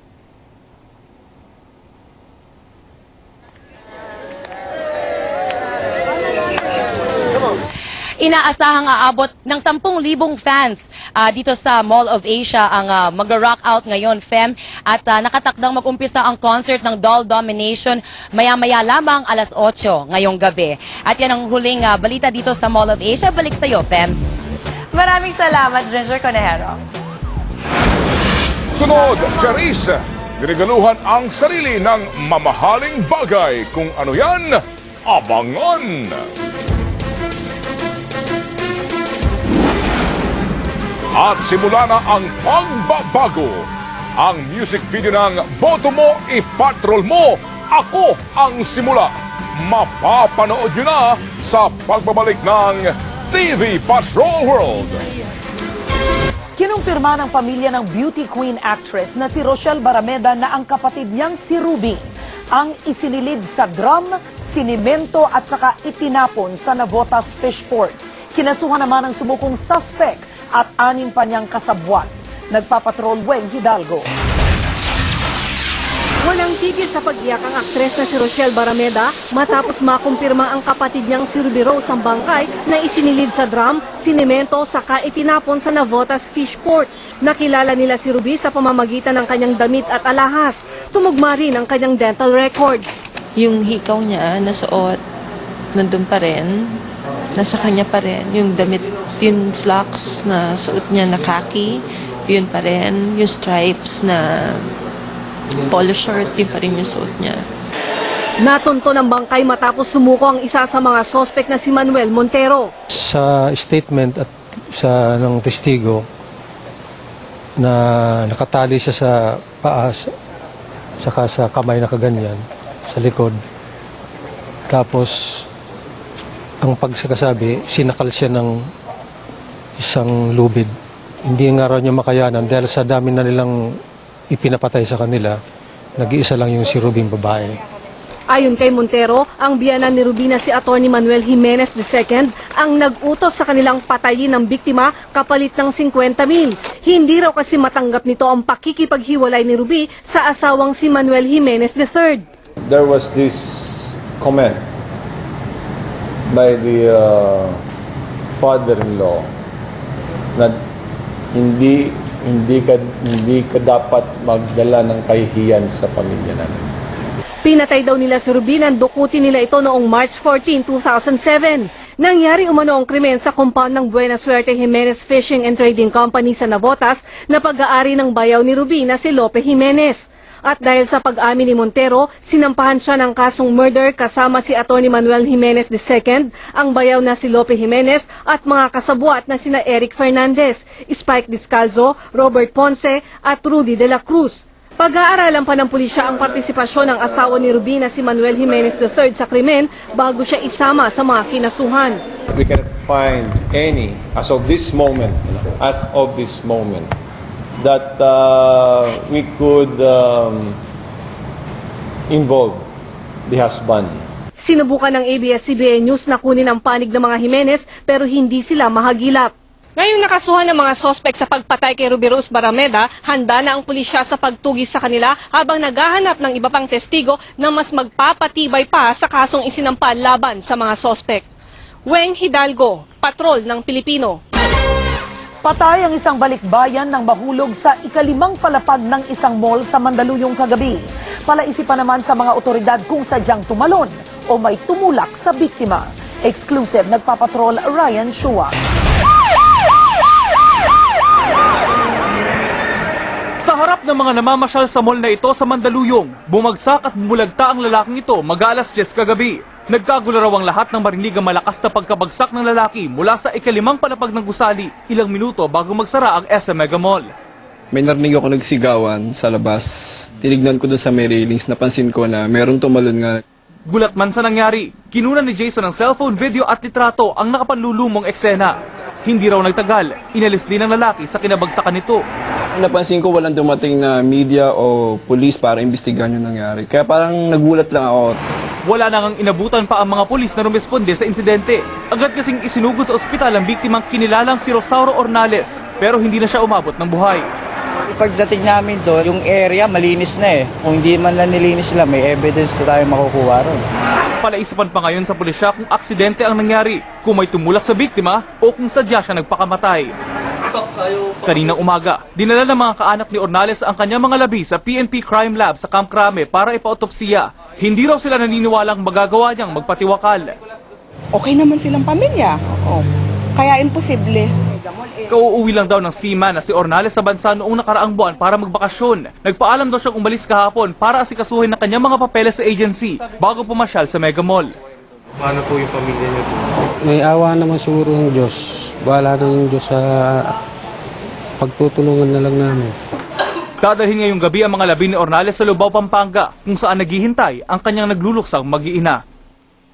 Inaasahang aabot ng 10,000 fans dito sa Mall of Asia ang mag-rock out ngayon, Fem. At nakatakdang mag-umpisa ang concert ng Doll Domination maya-maya lamang 8:00 ngayong gabi. At yan ang huling balita dito sa Mall of Asia. Balik sa iyo, Fem. Maraming salamat, Ginger Conejero. Sunod, Charisse, niregaluhan ang sarili ng mamahaling bagay. Kung ano yan, abangan! At simula na ang pagbabago. Ang music video ng Boto Mo, Ipatrol Mo, Ako ang Simula. Mapapanood nyo na sa pagbabalik ng TV Patrol World. Kinumpirma ng pamilya ng beauty queen actress na si Rochelle Barameda na ang kapatid niyang si Ruby ang isinilid sa drum, sinimento at saka itinapon sa Navotas Fishport. Kinasuhan naman ang sumukong suspect at 6 pa niyang kasabwat. Nagpapatrol Weng Hidalgo. Walang tigil sa pag-iyak ang aktres na si Rochelle Barameda matapos makumpirma ang kapatid niyang si Ruby Rose ang bangkay na isinilid sa drum, sinemento, saka itinapon sa Navotas Fishport. Nakilala nila si Ruby sa pamamagitan ng kanyang damit at alahas. Tumugma rin ang kanyang dental record. Yung hikaw niya nasuot, nandun pa rin. Nasa kanya pa rin. Yung damit, yung slacks na suot niya na khaki, yun pa rin. Yung stripes na polo shirt, yun pa rin yung suot niya. Natunto ng bangkay matapos sumuko ang isa sa mga sospek na si Manuel Montero. Sa statement at sa ng testigo na nakatali siya sa paa, saka sa kamay na kaganyan, sa likod. Tapos, ang pagsasabi, sinakal siya ng isang lubid. Hindi nga raw niya makayanan dahil sa dami na nilang ipinapatay sa kanila, nag-iisa lang yung si Rubing babae. Ayon kay Montero, ang biyanan ni Ruby na si Atty. Manuel Jimenez II ang nag-utos sa kanilang patayin ng biktima kapalit ng 50,000. Hindi raw kasi matanggap nito ang pakikipaghiwalay ni Ruby sa asawang si Manuel Jimenez III. There was this comment by the father-in-law na hindi ka dapat magdala ng kahihiyan sa pamilya namin. Pinatay daw nila si Ruby nang dukutin nila ito noong March 14, 2007. Nangyari umano ang krimen sa compound ng Buena Suerte Jimenez Fishing and Trading Company sa Navotas na pag-aari ng bayaw ni Ruby na si Lope Jimenez. At dahil sa pag-amin ni Montero, sinampahan siya ng kasong murder kasama si Atty. Manuel Jimenez II, ang bayaw na si Lope Jimenez at mga kasabwat na sina Eric Fernandez, Spike Descalzo, Robert Ponce at Rudy de la Cruz. Pag-aaralan pa ng pulisya ang partisipasyon ng asawa ni Rubina si Manuel Jimenez III sa krimen bago siya isama sa mga kinasuhan. We cannot find any, as of this moment, that we could involve the husband. Sinubukan ng ABS-CBN News na kunin ang panig ng mga Jimenez pero hindi sila mahagilap. Ngayong nakasuhan ng mga sospek sa pagpatay kay Ruby Rose Barameda, handa na ang pulisya sa pagtugis sa kanila habang naghahanap ng iba pang testigo na mas magpapatibay pa sa kasong isinampa laban sa mga sospek. Weng Hidalgo, Patrol ng Pilipino. Patay ang isang balikbayan ng mahulog sa ikalimang palapag ng isang mall sa Mandaluyong kagabi. Palaisipan naman sa mga otoridad kung sadyang tumalon o may tumulak sa biktima. Exclusive, nagpapatrol Ryan Chua. Sa harap ng mga namamasyal sa mall na ito sa Mandaluyong, bumagsak at bumulagta ang lalaking ito mag-alas 10 kagabi. Nagkagulo raw ang lahat ng marinig ang malakas na pagkabagsak ng lalaki mula sa ikalimang palapag ng gusali ilang minuto bago magsara ang SM Mega Mall. May narinig ako nagsigawan sa labas. Tinignan ko doon sa may railings, napansin ko na merong tumalon nga. Gulat man sa nangyari, kinunan ni Jason ng cellphone video at litrato ang nakapanlulumong eksena. Hindi raw nagtagal, inalis din ng lalaki sa kinabagsakan nito. Napansin ko walang dumating na media o pulis para imbestigahan yung nangyari. Kaya parang nagulat lang ako. Wala na ngang inabutan pa ang mga pulis na rumesponde sa insidente. Agad kasing isinugod sa ospital ang biktimang kinilalang si Rosauro Ornales, pero hindi na siya umabot ng buhay. Pagdating namin doon, yung area malinis na eh. Kung hindi man na nilinis sila, may evidence na tayo makukuha ron. Palaisipan pa ngayon sa pulisya kung aksidente ang nangyari, kung may tumulak sa biktima o kung sadya siya nagpakamatay. Kaninang umaga, dinala ng mga kaanak ni Ornales ang kanyang mga labi sa PNP Crime Lab sa Camp Crame para ipaotopsiya. Hindi raw sila naniniwalang magagawa niyang magpatiwakal. Okay naman silang pamilya. Oo. Kaya imposible. Kauuwi lang daw ng seaman na si Ornales sa bansa noong nakaraang buwan para magbakasyon. Nagpaalam daw siyang umalis kahapon para asikasuhin ng kanyang mga papeles sa agency bago pumasyal sa Mega Mall. Paano po yung pamilya niyo? May awa naman siguro ng Diyos. Bahala na yung Diyos sa pagtutulungan na lang namin. Dadalhin ngayong gabi ang mga labi ni Ornales sa Lubao, Pampanga, kung saan naghihintay ang kanyang nagluluksang mag-iina.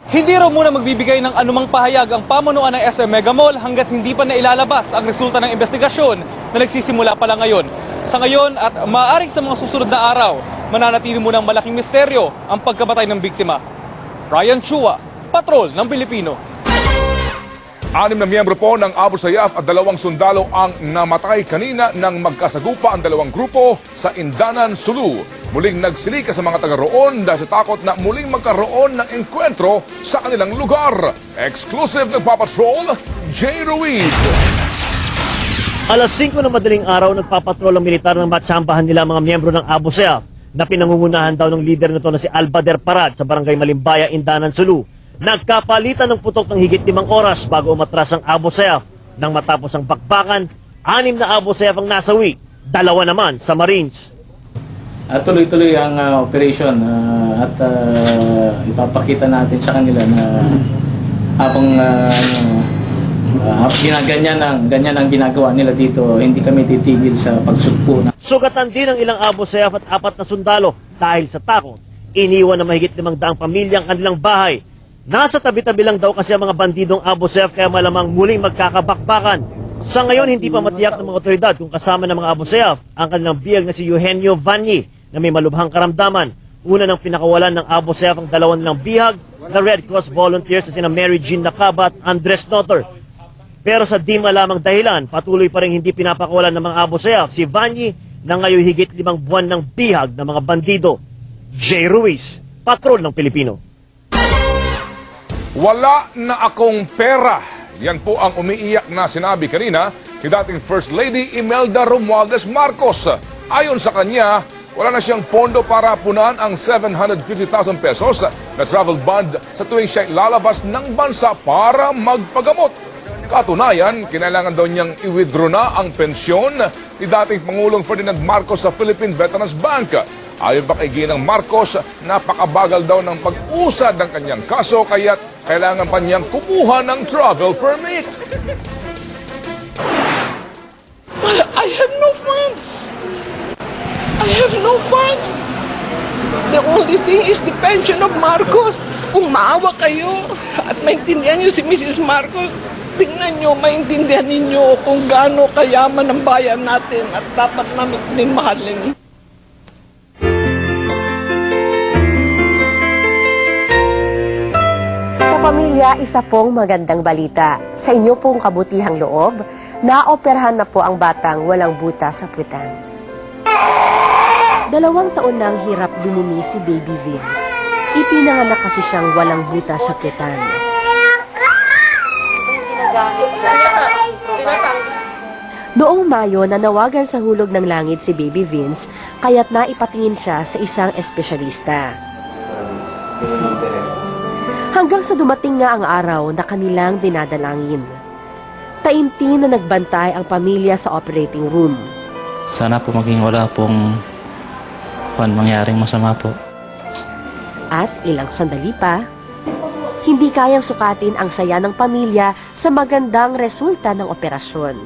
Hindi raw muna magbibigay ng anumang pahayag ang pamunuan ng SM Mega Mall hanggat hindi pa nailalabas ang resulta ng investigasyon na nagsisimula pa lang ngayon. Sa ngayon at maaaring sa mga susunod na araw, mananatili munang malaking misteryo ang pagkamatay ng biktima. Ryan Chua, Patrol ng Pilipino. 6 na miyembro po ng Abu Sayyaf at 2 sundalo ang namatay kanina nang magkasagupa ang 2 grupo sa Indanan, Sulu. Muling nagsilika sa mga taga roon dahil sa takot na muling magkaroon ng engkwentro sa kanilang lugar. Exclusive nagpapatrol, Jay Ruiz. Alas 5 ng madaling araw, nagpapatrol ang militar ng matsambahan nila mga miyembro ng Abu Sayyaf na pinangungunahan daw ng leader nito na si Albader Parad sa barangay Malimbaya, Indanan, Sulu. Nagkapalitan ng putok ng higit 5 oras bago umatras ang Abu Sayyaf. Nang matapos ang bakbakan, 6 na Abu Sayyaf ang nasawi, 2 naman sa Marines. Tuloy-tuloy ang operation at ipapakita natin sa kanila na habang ganyan ang ginagawa nila dito, hindi kami titigil sa pagsugpo. Sugatan din ang ilang Abu Sayyaf at 4 na sundalo dahil sa takot. Iniwan na mahigit 500 pamilya ang kanilang bahay. Nasa tabi-tabi lang daw kasi ang mga bandidong Abu Sayyaf kaya malamang muling magkakabakbakan. Sa ngayon, hindi pa matiyak ng mga otoridad kung kasama ng mga Abu Sayyaf ang kanilang biyag na si Eugenio Vanyi na may malubhang karamdaman. Una nang pinakawalan ng Abu Sayyaf ang 2 nilang bihag na Red Cross volunteers na sina Mary Jean Nakaba at Andres Notter. Pero sa di malamang dahilan, patuloy pa rin hindi pinapakawalan ng mga Abu Sayyaf si Vanyi na ngayon higit 5 buwan ng bihag ng mga bandido. Jay Ruiz, Patrol ng Pilipino. Wala na akong pera. Yan po ang umiiyak na sinabi kanina ni dating First Lady Imelda Romualdez Marcos. Ayon sa kanya, wala na siyang pondo para punan ang 750,000 pesos na travel bond sa tuwing siya lalabas ng bansa para magpagamot. Katunayan, kinailangan daw niyang i-withdraw na ang pensyon ni dating Pangulong Ferdinand Marcos sa Philippine Veterans Bank. Ayon pa kay Ginang Marcos, napakabagal daw ng pag-usad ng kanyang kaso kaya kailangan pa niyang kumuha ng travel permit. I had no funds. I have no funds. The only thing is the pension of Marcos. Kung maawa kayo at maintindihan niyo si Mrs. Marcos, tingnan niyo, maintindihan ninyo kung gaano kayaman ang bayan natin at dapat namin din mahalin. Kapamilya, isa pong magandang balita. Sa inyo pong kabutihang loob, naoperahan na po ang batang walang buta sa puwetan. 2 taon na ang hirap dumumi si Baby Vince. Ipinanganak kasi siyang walang buta sa puwetan. Noong Mayo, nanawagan sa hulog ng langit si Baby Vince, kaya't naipatingin siya sa isang espesyalista. Hanggang sa dumating nga ang araw na kanilang dinadalangin. Taimtim na nagbantay ang pamilya sa operating room. Sana po maging wala pong mangyaring masama po. At ilang sandali pa, hindi kayang sukatin ang saya ng pamilya sa magandang resulta ng operasyon.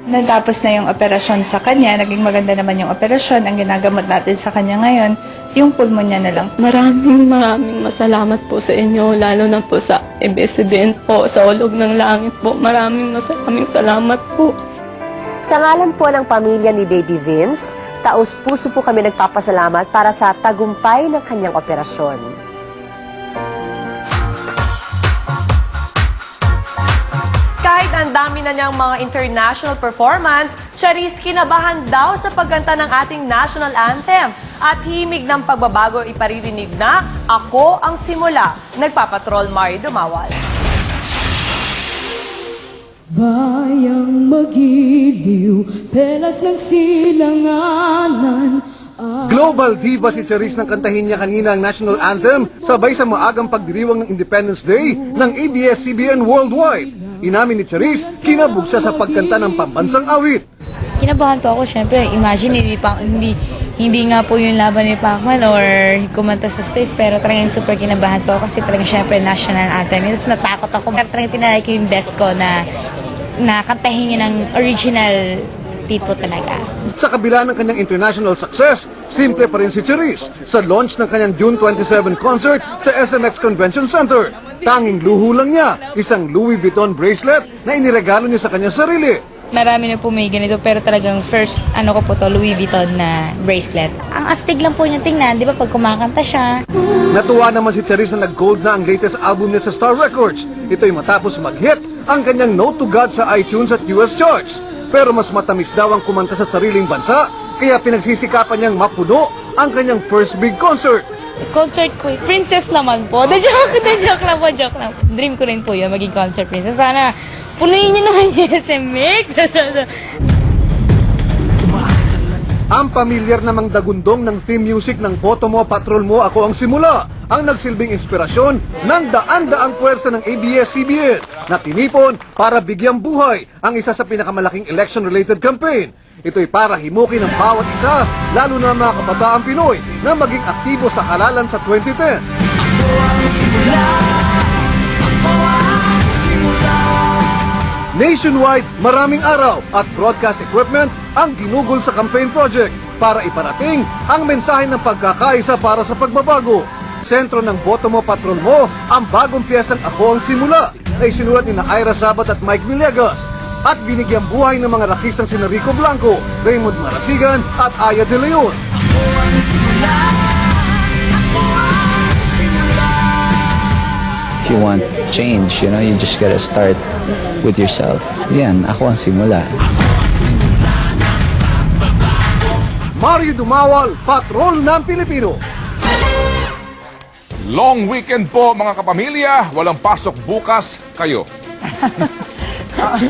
Natapos na yung operasyon sa kanya, naging maganda naman yung operasyon. Ang ginagamot natin sa kanya ngayon, yung pulmonya na lang. Maraming masalamat po sa inyo, lalo na po sa ABS-CBN po, sa Hulog ng Langit po. Maraming salamat po. Sa ngalan po ng pamilya ni Baby Vince, taos-puso po kami nagpapasalamat para sa tagumpay ng kanyang operasyon. Kahit ang dami na niyang mga international performance, Charis kinabahan daw sa pagkanta ng ating national anthem. At himig ng pagbabago iparirinig na, Ako ang Simula. Nagpapatrol Mari Dumawal. Bayang magiliw, pelas ng silanganan. Global diva si Charis nang kantahin niya kanina ang national anthem sabay sa maagang pagdiriwang ng Independence Day ng ABS-CBN Worldwide. Inamin ni Charis, kinabog siya sa pagkanta ng pambansang awit. Kinabahan po ako, syempre. Imagine, hindi nga po yung laban ni Pacman or kumanta sa stage, pero talagang super kinabahan po ako kasi talagang syempre national anthem. Tapos natakot ako. Pero talagang tinalay ko yung best ko na kantahin niya ng original tipo talaga. Sa kabila ng kanyang international success, simple pa rin si Charis sa launch ng kanyang June 27 concert sa SMX Convention Center. Tanging luho lang niya, isang Louis Vuitton bracelet na iniregalo niya sa kanyang sarili. Marami na po may ganito, pero talagang first, ko po to, Louis Vuitton na bracelet. Ang astig lang po niya tingnan, di ba, pag kumakanta siya. Natuwa naman si Charis na nag-gold na ang latest album niya sa Star Records. Ito'y matapos mag-hit ang kanyang Note to God sa iTunes at US charts. Pero mas matamis daw ang kumanta sa sariling bansa, kaya pinagsisikapan niyang mapuno ang kanyang first big concert. Concert ko, princess naman po. Joke lang. Dream ko rin po yun, maging concert princess. Sana, punuin niyo naman yung SMX. Ang pamilyar namang dagundong ng theme music ng Boto Mo, Patrol Mo, Ako ang Simula ang nagsilbing inspirasyon ng daan-daang puwersa ng ABS-CBN na tinipon para bigyang buhay ang isa sa pinakamalaking election-related campaign. Ito'y para himukin ng bawat isa, lalo na mga kabataang Pinoy na maging aktibo sa halalan sa 2010. Nationwide, maraming araw at broadcast equipment ang ginugol sa campaign project para iparating ang mensahe ng pagkakaisa para sa pagbabago. Sentro ng Boto Mo, Patrol Mo, ang bagong piyesang Ako ang Simula na isinulat ni Ira Sabat at Mike Villegas at binigyang buhay ng mga rakisang sina Rico Blanco, Raymond Marasigan at Aya De Leon. If you want change, you just gotta start with yourself. Yan, Ako ang Simula. Mario Dumawal, Patrol ng Pilipino. Long weekend po mga kapamilya, walang pasok bukas kayo.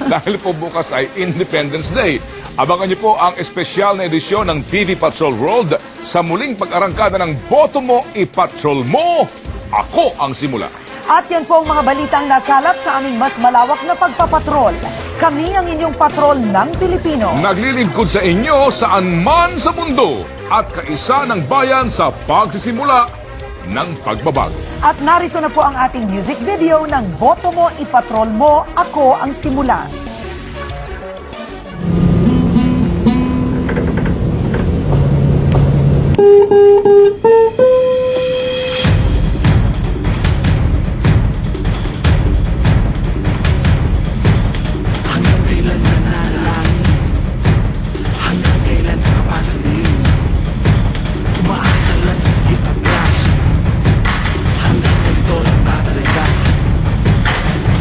Dahil po bukas ay Independence Day. Abangan niyo po ang espesyal na edisyon ng TV Patrol World sa muling pag-arangkada ng Boto Mo, Ipatrol Mo, Ako ang Simula. At yan po ang mga balitang nakalap sa aming mas malawak na pagpapatrol. Kami ang inyong patrol ng Pilipino. Naglilingkod sa inyo saan man sa mundo at kaisa ng bayan sa pagsisimula ng pagbabago. At narito na po ang ating music video ng Boto Mo, Ipatrol Mo, Ako ang Simula. Hanggang kailan nananalangin? Hanggang kailan nakapasaliw? Umaasa lang sa ipag-crash. Hanggang ganito lang ba talaga?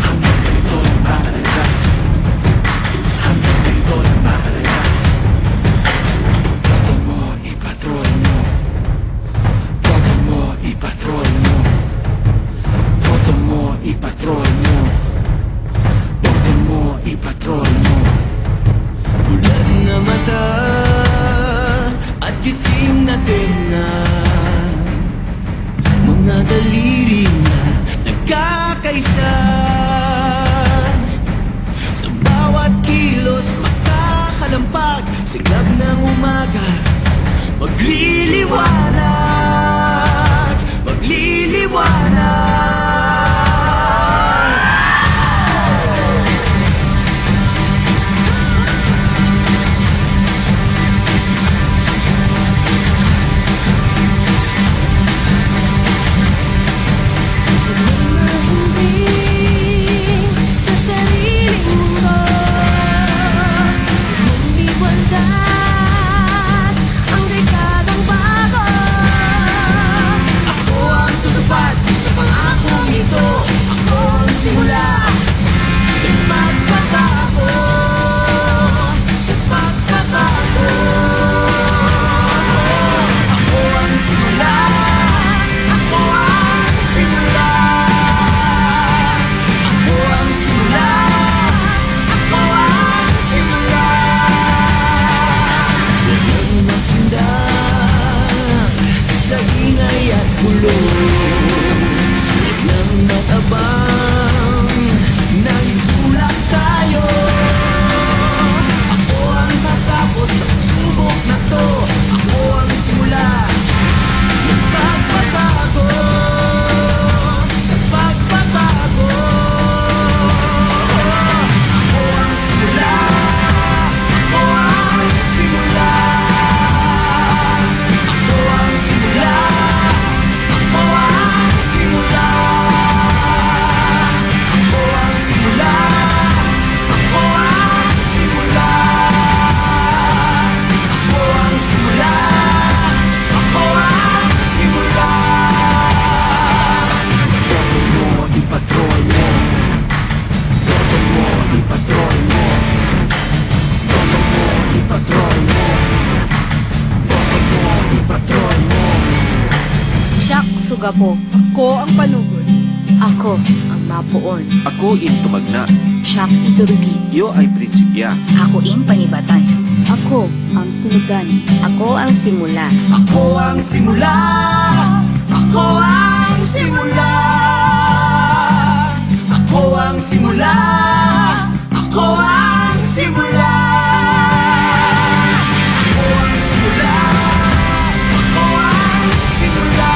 Hanggang ganito lang ba talaga? Hanggang ganito lang ba talaga? Boto mo, ipatrol mo. Boto mo, ipatrol mo. Boto mo, ipatrol mo. Boto mo, ipatrol mo. Bulag na mata at gising na tenga, mga daliri na nagkakaisa. Sa bawat kilos makakalampag, siglab ng umaga magliliwanag, magliliwanag. Sa sariling mundo, hindi walas ang dekadang bago. Ako ang tutupad sa pangakong ito. Ako ang simula ng pagbabago, sa pagbabago. Ako ang simula. Ako ang simula. Ako ang simula. Ako ang simula. Walang masinda sa ingay at gulo. Huwag nang matabang na itulak tayo. Ako ang tatapos sa pagsubok na to. Ako ang simula ng pagbabago, sa pagbabago. Ako ang simula. Ako ang simula. Ako ang simula. Ako ang simula. Ako ang simula. Ako ang simula. Ako ang simula. Ako ang simula. Boto mo, ipatrol mo. Boto mo, ipatrol mo. Boto mo, ipatrol mo. Boto mo, ipatrol mo. Siak Sugapo. Ako ang panugod. Ako ang mapuon. Ako in tumagna. Siak Iturugi. Iyo ay prinsipya. Ako in panibatan. Ako ang sinugan. Ako ang simula. Ako ang simula. Ako ang simula. Ako ang simula. Ako ang simula. Ako ang simula. Ako ang simula.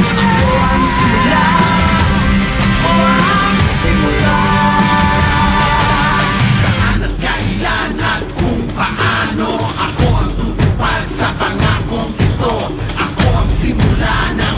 Ako ang simula. Ako ang simula. Saan at kailan at kung paano ako ang tutupad sa pangakong ito. Ako ang simula ng